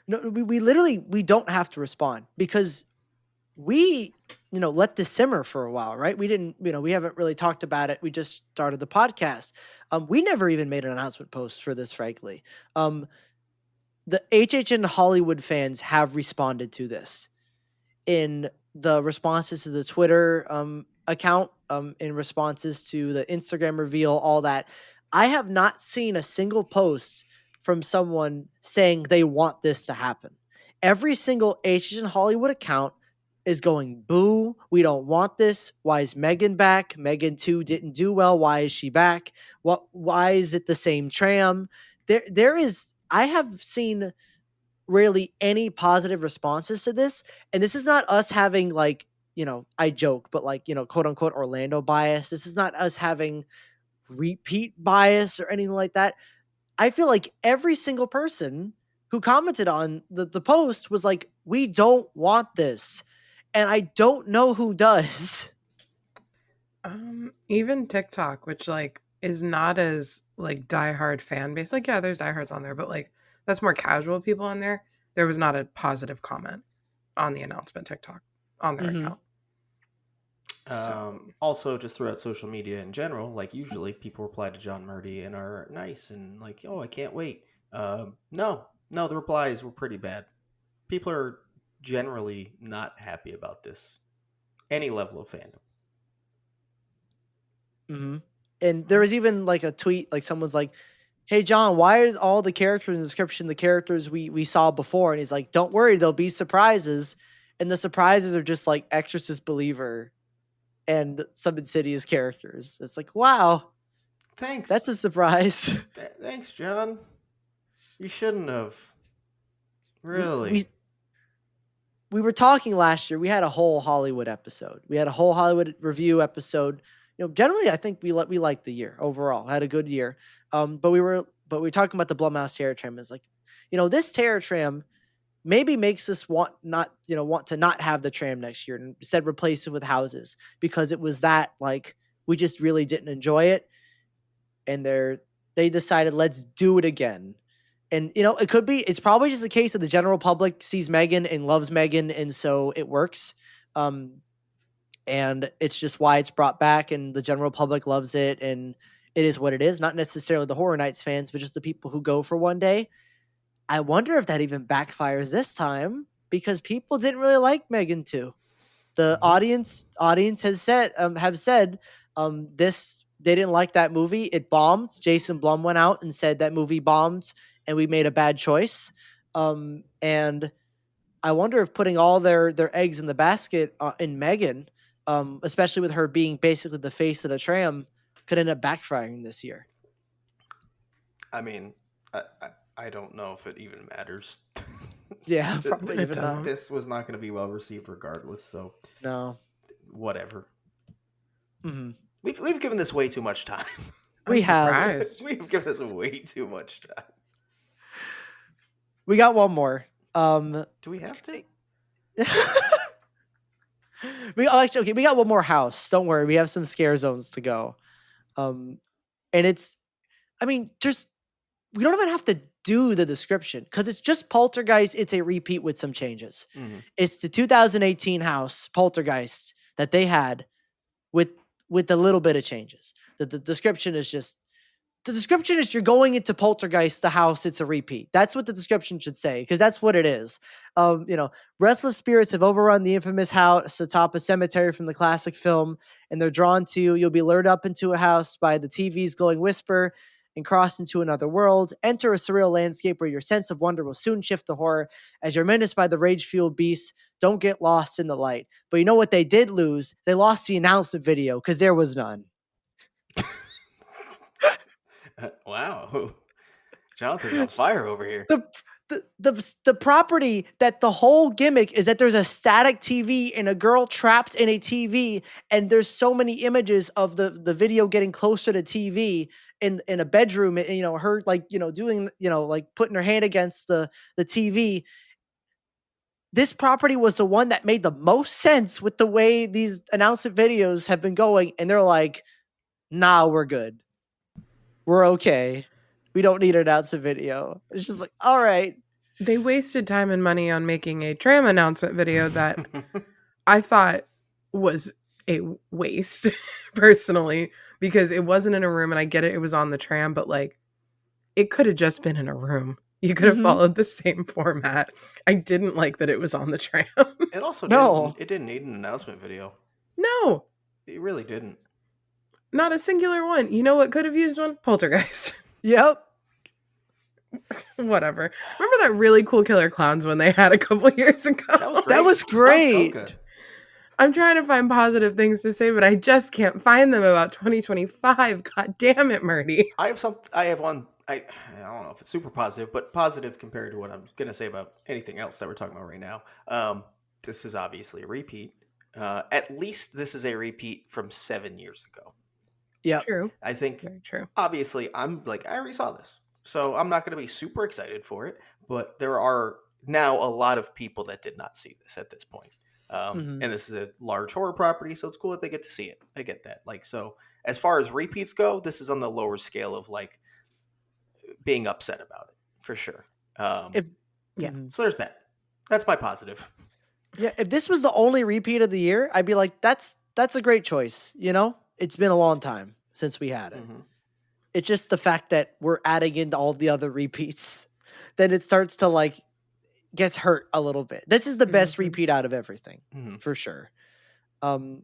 No, we literally don't have to respond because we let this simmer for a while, right? We didn't, we haven't really talked about it. We just started the podcast. We never even made an announcement post for this, frankly. The HHN Hollywood fans have responded to this in the responses to the Twitter account, in responses to the Instagram reveal, all that. I have not seen a single post from someone saying they want this to happen. Every single HHN Hollywood account is going, boo, we don't want this. Why is Megan back? Megan 2 didn't do well. Why is she back? Why is it the same tram? I have seen rarely any positive responses to this. And this is not us having I joke, but quote unquote Orlando bias. This is not us having repeat bias or anything like that. I feel like every single person who commented on the post was like, we don't want this. And I don't know who does. Even TikTok, which is not as diehard fan base. Yeah, there's diehards on there, but that's more casual people on there. There was not a positive comment on the announcement TikTok on their account. Also, just throughout social media in general, usually people reply to John Murdy and are nice and oh, I can't wait. No, the replies were pretty bad. People are generally not happy about this. Any level of fandom. Mm-hmm. And there was even a tweet, someone's like, hey, John, why is all the characters in the description the characters we saw before? And he's like, don't worry, there'll be surprises. And the surprises are just Exorcist Believer and some Insidious characters. It's wow. Thanks. That's a surprise. Thanks, John. You shouldn't have. Really? We were talking last year. We had a whole Hollywood episode. We had a whole Hollywood review episode. Generally, I think we liked the year overall. Had a good year. But we were talking about the Blumhouse Terror Tram. It's this Terror Tram maybe makes us want to not have the tram next year and instead replace it with houses because it was that we just really didn't enjoy it. And they decided, let's do it again. And, it's probably just a case that the general public sees Megan and loves Megan. And so it works. And it's just why it's brought back and the general public loves it. And it is what it is. Not necessarily the Horror Nights fans, but just the people who go for one day. I wonder if that even backfires this time because people didn't really like Megan 2. The audience has said, this, they didn't like that movie. It bombed. Jason Blum went out and said that movie bombed and we made a bad choice. And I wonder if putting all their eggs in the basket in Megan, especially with her being basically the face of the tram, could end up backfiring this year. I mean, I don't know if it even matters. Yeah, probably even not. This was not going to be well received regardless, so no, whatever. Mm-hmm. We've given this way too much time. We've given this way too much time. We got one more. Do we have to? We got one more house. Don't worry, we have some scare zones to go. And it's, just we don't even have to do the description because it's just Poltergeist. It's a repeat with some changes. Mm-hmm. It's the 2018 house Poltergeist that they had with a little bit of changes. The description is you're going into Poltergeist, the house, it's a repeat. That's what the description should say, because that's what it is. Restless spirits have overrun the infamous house atop a cemetery from the classic film, and they're drawn to you. You'll be lured up into a house by the TV's glowing whisper, and cross into another world. Enter a surreal landscape where your sense of wonder will soon shift to horror as you're menaced by the rage-fueled beasts. Don't get lost in the light. But you know what they did lose? They lost the announcement video because there was none. Wow. Jonathan's on fire over here. The property that the whole gimmick is that there's a static TV and a girl trapped in a TV, and there's so many images of the video getting closer to TV in a bedroom, and, you know, her like, you know, doing, you know, like putting her hand against the TV. This property was the one that made the most sense with the way these announcement videos have been going, and they're like, nah, we're good. We're okay. We don't need an announcement video. It's just like, all right. They wasted time and money on making a tram announcement video that I thought was a waste, personally, because it wasn't in a room, and I get it, it was on the tram, but like, it could have just been in a room. You could have followed the same format. I didn't like that it was on the tram. It also didn't need an announcement video. No. It really didn't. Not a singular one. You know what could have used one? Poltergeist. Yep. Whatever. Remember that really cool Killer Clowns one they had a couple years ago? That was great. So good. I'm trying to find positive things to say, but I just can't find them about 2025. God damn it, Murdy. I have one. I don't know if it's super positive, but positive compared to what I'm going to say about anything else that we're talking about right now. This is obviously a repeat. At least this is a repeat from 7 years ago. Yeah. True. I think, Very true. obviously, I'm like, I already saw this. So I'm not going to be super excited for it. But there are now a lot of people that did not see this at this point. And this is a large horror property, so it's cool that they get to see it. I get that. Like, so as far as repeats go, this is on the lower scale of like being upset about it, for sure. So there's that. That's my positive. Yeah, if this was the only repeat of the year, I'd be like, that's a great choice. You know, it's been a long time since we had it. It's just the fact that we're adding in all the other repeats, then it starts to like gets hurt a little bit. This is the best repeat out of everything, for sure. And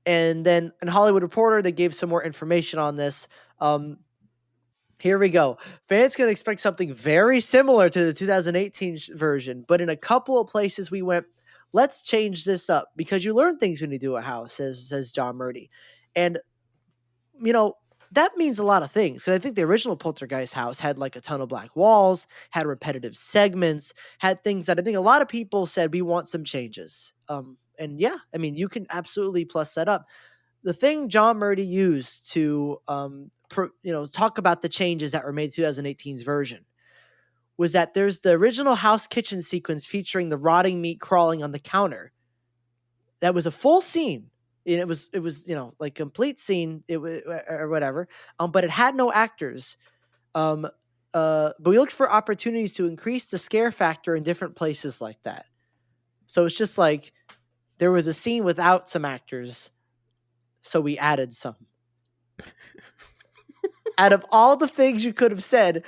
then in Hollywood Reporter, they gave some more information on this. Here we go. Fans can expect something very similar to the 2018 version, but in a couple of places we went, let's change this up because you learn things when you do a house, says John Murdy. And, you know, that means a lot of things. Because I think the original Poltergeist house had like a ton of black walls, had repetitive segments, had things that I think a lot of people said we want some changes. And yeah, I mean, you can absolutely plus that up. The thing John Murdy used to, talk about the changes that were made to 2018's version was that there's the original house kitchen sequence featuring the rotting meat crawling on the counter. That was a full scene. And it was, like complete scene, or whatever. But it had no actors. But we looked for opportunities to increase the scare factor in different places like that. So it's just like there was a scene without some actors, so we added some. Out of all the things you could have said,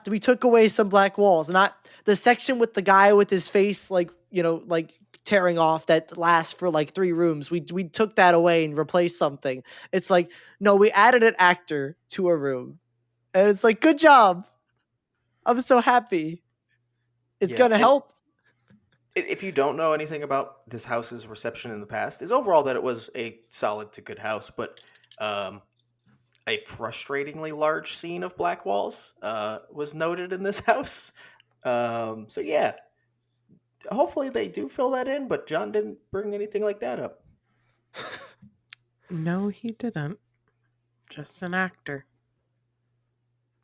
we took away some black walls, not the section with the guy with his face like tearing off that lasts for like 3 rooms. We took that away and replaced something. It's like, no, we added an actor to a room. And it's like, good job. I'm so happy. It's going to help. If you don't know anything about this house's reception in the past, is overall that it was a solid to good house, but a frustratingly large scene of black walls was noted in this house. So yeah, hopefully they do fill that in, but John didn't bring anything like that up. No, he didn't. Just an actor.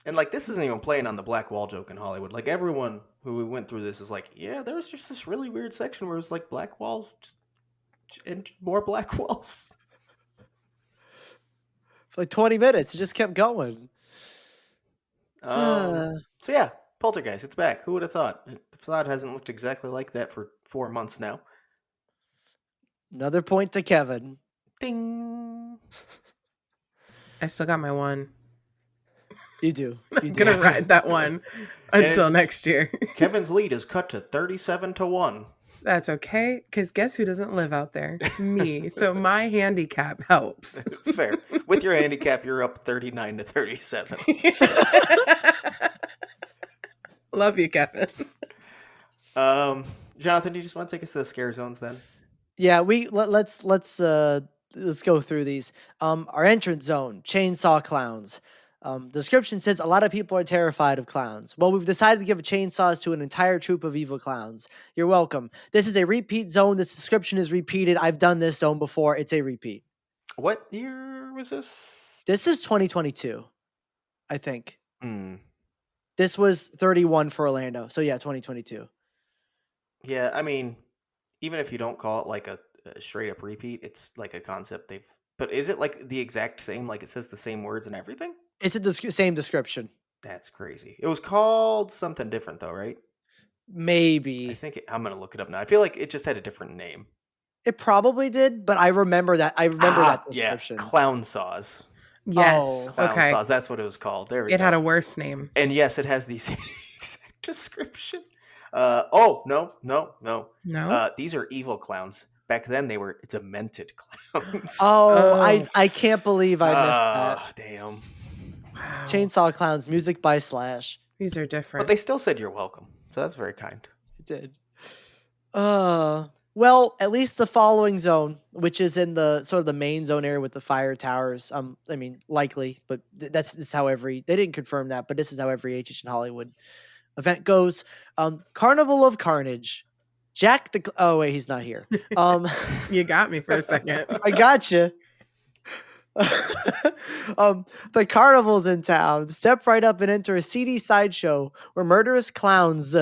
And like, this isn't even playing on the black wall joke in Hollywood. Like, everyone who we went through this is like, yeah, there was just this really weird section where it was like black walls and more black walls. For like 20 minutes, it just kept going. So yeah, Poltergeist, it's back. Who would have thought? The facade hasn't looked exactly like that for 4 months now. Another point to Kevin. Ding. I still got my one. You do. I'm going to ride that one until next year. Kevin's lead is cut to 37-1. That's okay, because guess who doesn't live out there? Me. So my handicap helps. Fair. With your handicap, you're up 39 to 37. Love you, Kevin. Jonathan, do you just want to take us to the scare zones then? Yeah, let's go through these. Our entrance zone, chainsaw clowns. Description says a lot of people are terrified of clowns. Well, we've decided to give chainsaws to an entire troop of evil clowns. You're welcome. This is a repeat zone. This description is repeated. I've done this zone before. It's a repeat. What year was this? This is 2022, I think. Mm. This was 31 for Orlando. So yeah, 2022. Yeah, I mean, even if you don't call it like a straight up repeat, it's like a concept they've. But is it like the exact same? Like it says the same words and everything? It's a same description. That's crazy. It was called something different though, right? Maybe. I think I'm gonna look it up now. I feel like it just had a different name. It probably did, but I remember that. I remember that description. Yeah, clown saws. Yes. Oh. Clown Okay. saws. That's what it was called. There we go. It had a worse name. And yes, it has the same exact description. Oh no. No. These are evil clowns. Back then they were demented clowns. Oh, I can't believe I missed that. Damn. Wow. Chainsaw Clowns, music by Slash. These are different. But they still said you're welcome. So that's very kind. It did. Well, at least the following zone, which is in the sort of the main zone area with the fire towers. I mean, likely, but that's how they didn't confirm that, but this is how every HH in Hollywood event goes. Carnival of Carnage. Jack the oh wait, he's not here. You got me for a second. I gotcha. The carnival's in town. Step right up and enter a seedy sideshow where murderous clowns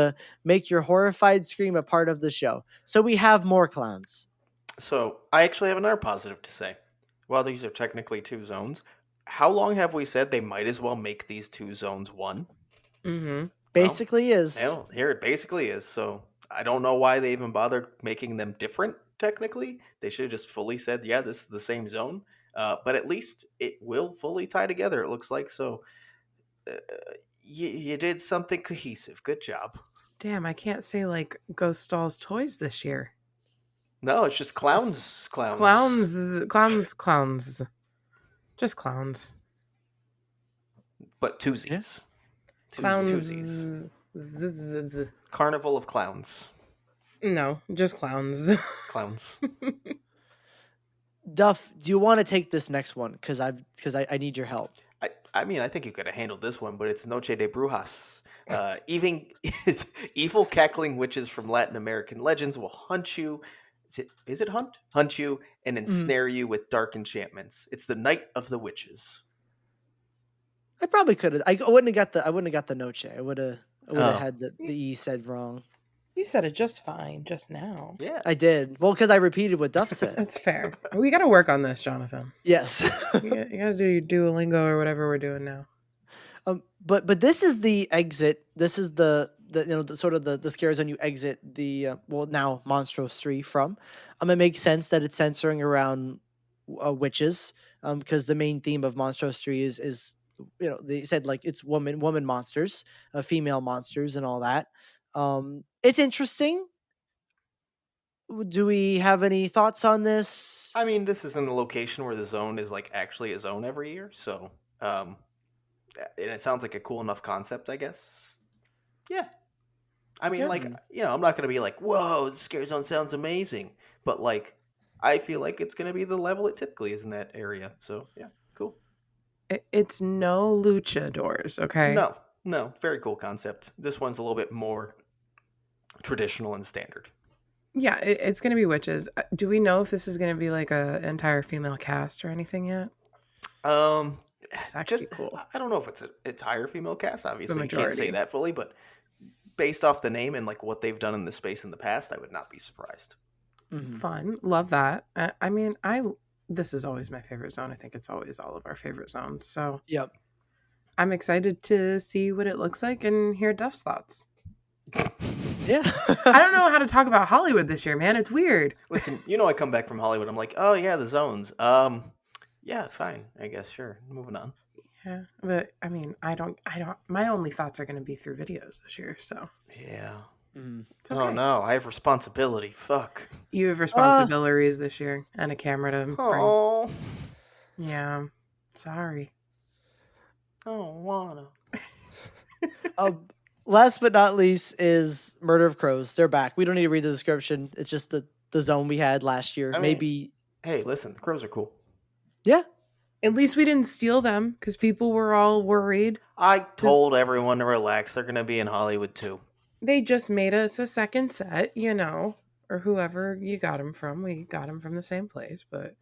make your horrified scream a part of the show. So we have more clowns. So I actually have another positive to say. While these are technically two zones, how long have we said they might as well make these two zones one? Mm-hmm. Basically is. Hell, here it basically is. So I don't know why they even bothered making them different, technically. They should have just fully said, yeah, this is the same zone. But at least it will fully tie together, it looks like. So you did something cohesive. Good job. Damn, I can't say like Ghost Dolls toys this year. No, it's just It's clowns. just Clowns. Clowns. Just clowns. But twosies. Clowns. Twosies. Carnival of Clowns. No, just clowns. Clowns. Duff, do you want to take this next one? Because I need your help. I mean, I think you could have handled this one, but it's Noche de Brujas. Even evil cackling witches from Latin American legends will hunt you. Is it hunt? Hunt you and ensnare you with dark enchantments. It's the night of the witches. I probably could have. I wouldn't have got the Noche. I would have had the E said wrong. You said it just fine just now. Yeah, I did. Well, because I repeated what Duff said. That's fair. We got to work on this, Jonathan. Yes. You got to do your Duolingo or whatever we're doing now. But this is the exit. This is the sort of the scare zone you exit the now Monstros 3 from. It makes sense that it's censoring around witches because the main theme of Monstros 3 is they said like it's woman monsters, female monsters and all that. It's interesting. Do we have any thoughts on this? I mean, this is in the location where the zone is like actually a zone every year, so and it sounds like a cool enough concept, I guess. Yeah. I mean, like, I'm not gonna be like, whoa, the scare zone sounds amazing, but like, I feel like it's gonna be the level it typically is in that area. So yeah, cool. It's no luchadors, okay? No, very cool concept. This one's a little bit more traditional and standard. Yeah, it's going to be witches. Do we know if this is going to be like a entire female cast or anything yet? It's actually cool. I don't know if it's an entire female cast. Obviously, you can't majority. say that fully, but based off the name and like what they've done in the space in the past, I would not be surprised. Mhm. Fun. Love that. I mean, this is always my favorite zone. I think it's always all of our favorite zones. So Yep. I'm excited to see what it looks like and hear Duff's thoughts. Yeah. I don't know how to talk about Hollywood this year, man. It's weird. Listen, I come back from Hollywood. I'm like, oh yeah, the zones. Yeah, fine. I guess sure. Moving on. Yeah, but I mean, I don't. My only thoughts are going to be through videos this year. So Yeah. It's okay. Oh no, I have responsibility. Fuck. You have responsibilities this year and a camera to bring. Oh, Yeah. Sorry. I don't wanna. Last but not least is Murder of Crowz. They're back. We don't need to read the description. It's just the zone we had last year. I mean, Maybe. Hey, listen, the crows are cool. Yeah. At least we didn't steal them because people were all worried. I told everyone to relax. They're gonna be in Hollywood too. They just made us a second set, or whoever you got them from. We got them from the same place, but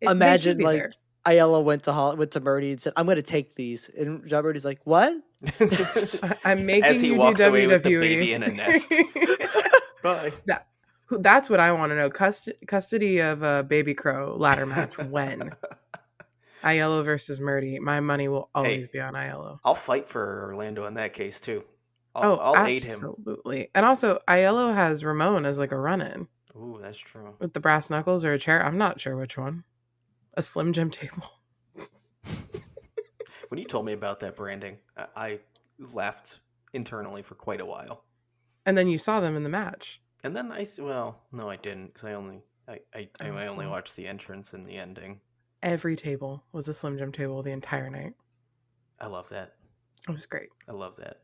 Imagine like Ailleo went to Murdy and said, "I'm going to take these," and John Murdy's like, "What?" I'm making As he you walks do away WWE. with the baby in a nest. Bye. That's what I want to know. Custody of a baby crow ladder match when? Ailleo versus Murdy. My money will always be on Ailleo. I'll fight for Orlando in that case too. I'll aid him. Absolutely. And also, Ailleo has Ramon as like a run-in. Ooh, that's true. With the brass knuckles or a chair. I'm not sure which one. A Slim Jim table. When you told me about that branding, I laughed internally for quite a while. And then you saw them in the match. And then no, I didn't, because I only watched the entrance and the ending. Every table was a Slim Jim table the entire night. I love that. It was great. I love that.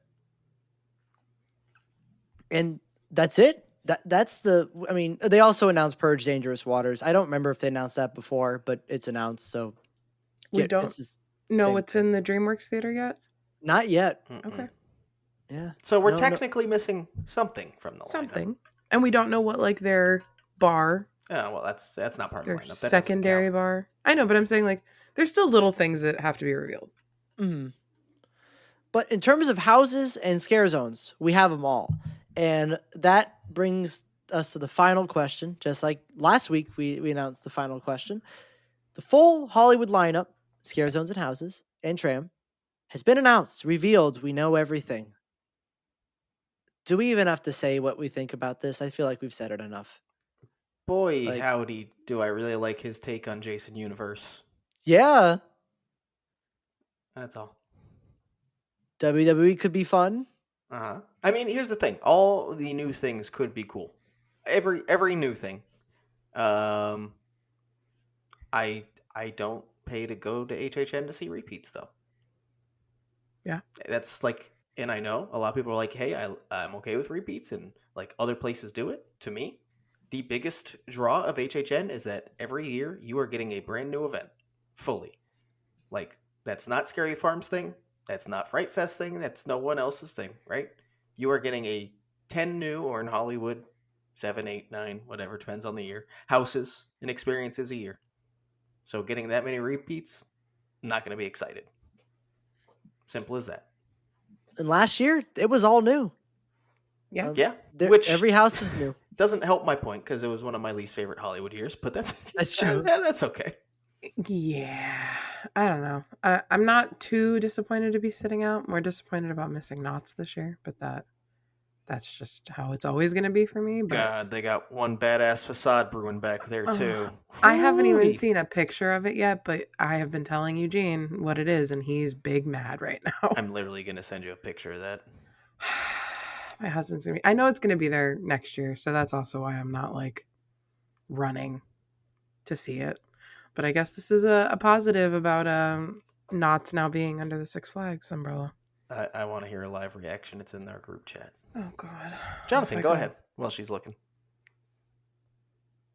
And that's it. They also announced Purge Dangerous Waters. I don't remember if they announced that before, but it's announced. So we don't know what's in the DreamWorks theater yet. Not yet. Mm-mm. Okay. Yeah. So we're technically missing something from the lineup. And we don't know what like their bar. Oh well, that's not part of the lineup. That secondary bar. I know, but I'm saying like there's still little things that have to be revealed. Mm-hmm. But in terms of houses and Scarezones, we have them all. And that brings us to the final question. Just like last week, we announced the final question. The full Hollywood lineup, Scarezones and houses, and Tram, has been announced, revealed. We know everything. Do we even have to say what we think about this? I feel like we've said it enough. Boy, howdy, do I really like his take on Jason Universe. Yeah. That's all. WWE could be fun. Uh-huh. I mean, here's the thing. All the new things could be cool. Every new thing. I don't pay to go to HHN to see repeats, though. Yeah. That's like, and I know a lot of people are like, hey, I'm okay with repeats, and like other places do it. To me, the biggest draw of HHN is that every year you are getting a brand new event fully. Like, that's not Scary Farms thing. That's not Fright Fest thing. That's no one else's thing, right? You are getting a 10 new, or in Hollywood, 7, 8, 9, whatever, depends on the year, houses and experiences a year. So getting that many repeats, I'm not going to be excited. Simple as that. And last year, it was all new. Yeah. Which every house was new. Doesn't help my point because it was one of my least favorite Hollywood years, but that's true. That's okay. Yeah. I don't know. I'm not too disappointed to be sitting out. More disappointed about missing Knots this year, but that's just how it's always going to be for me. But God, they got one badass facade brewing back there too. I haven't even seen a picture of it yet, but I have been telling Eugene what it is, and he's big mad right now. I'm literally going to send you a picture of that. My husband's going to be... I know it's going to be there next year, so that's also why I'm not, like, running to see it. But I guess this is a positive about Knots now being under the Six Flags umbrella. I want to hear a live reaction. It's in our group chat. Oh, God. Jonathan, go ahead while she's looking.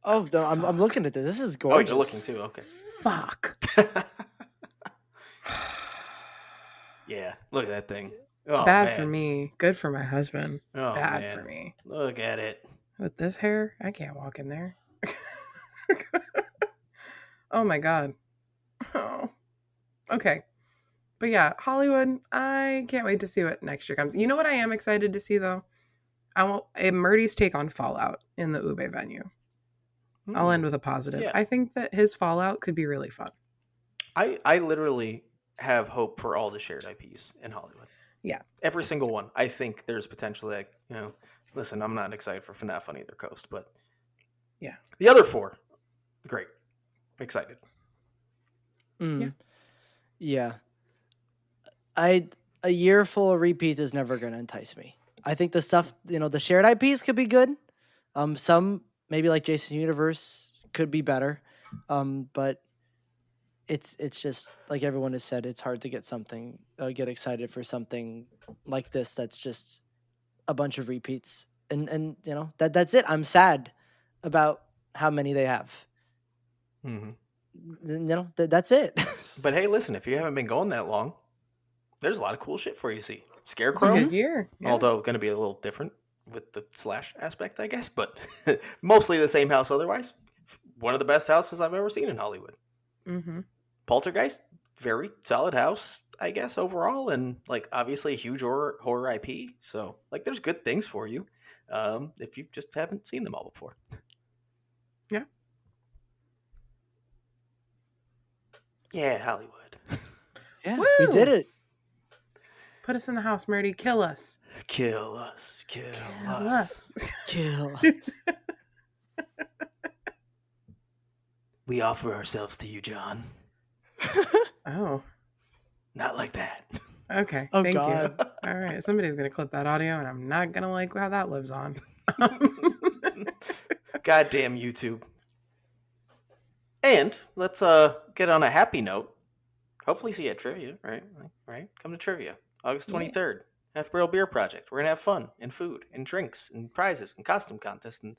Oh, no, I'm looking at this. This is gorgeous. Oh, you're looking too? Okay. Fuck. Yeah, look at that thing. Oh, bad man. for me. Good for my husband. Oh, bad man. for me. Look at it. With this hair, I can't walk in there. Oh my God. Oh. Okay. But yeah, Hollywood, I can't wait to see what next year comes. You know what I am excited to see though? I want Murdy's take on Fallout in the Ube venue. I'll end with a positive. Yeah. I think that his Fallout could be really fun. I literally have hope for all the shared IPs in Hollywood. Yeah. Every single one. I think there's potential that, listen, I'm not excited for FNAF on either coast, but yeah. The other four, great. Excited. Yeah. A year full of repeats is never going to entice me. I think the stuff, the shared IPs could be good. Some maybe like Jason Universe could be better. But it's just like everyone has said, it's hard to get excited for something like this that's just a bunch of repeats. And that's it. I'm sad about how many they have. That's it. But hey, listen, if you haven't been going that long, there's a lot of cool shit for you to see. It's a Scarecrow, good year. Yeah. although going to be a little different with the slash aspect, I guess, but mostly the same house otherwise. One of the best houses I've ever seen in Hollywood. Mm-hmm. Poltergeist, very solid house, I guess, overall, and like obviously a huge horror IP. So like, there's good things for you if you just haven't seen them all before. Yeah. Yeah, Hollywood. Yeah, Woo! we did it. Put us in the house, Murdy. Kill us. Kill us. Kill Kill us. us. Kill us. We offer ourselves to you, John. Oh. Not like that. Okay. Oh, Thank God. you. All right. Somebody's going to clip that audio, and I'm not going to like how that lives on. Goddamn YouTube. And let's get on a happy note. Hopefully see you at trivia, right? Come to trivia. August 23rd. Half Barrel Beer Project. We're going to have fun and food and drinks and prizes and costume contests and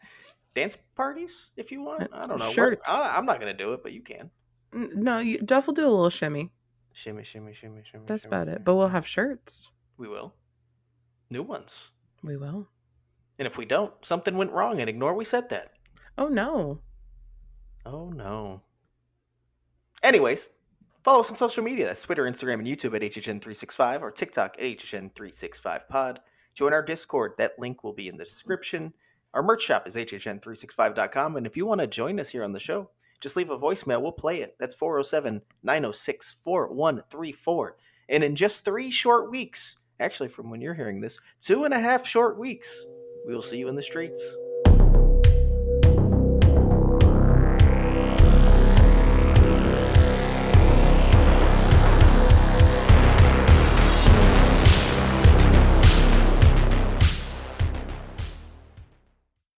dance parties if you want. I don't know. Shirts. I'm not going to do it, but you can. No, Duff will do a little shimmy. Shimmy, shimmy, shimmy, shimmy. That's shimmy, about shimmy. it. But we'll have shirts. We will. New ones. We will. And if we don't, something went wrong and ignore we said that. Oh, no. Oh, no. Anyways, follow us on social media. That's Twitter, Instagram, and YouTube at HHN365 or TikTok at HHN365pod. Join our Discord. That link will be in the description. Our merch shop is HHN365.com. And if you want to join us here on the show, just leave a voicemail. We'll play it. That's 407-906-4134. And in just 3 short weeks, actually from when you're hearing this, 2.5 short weeks, we will see you in the streets.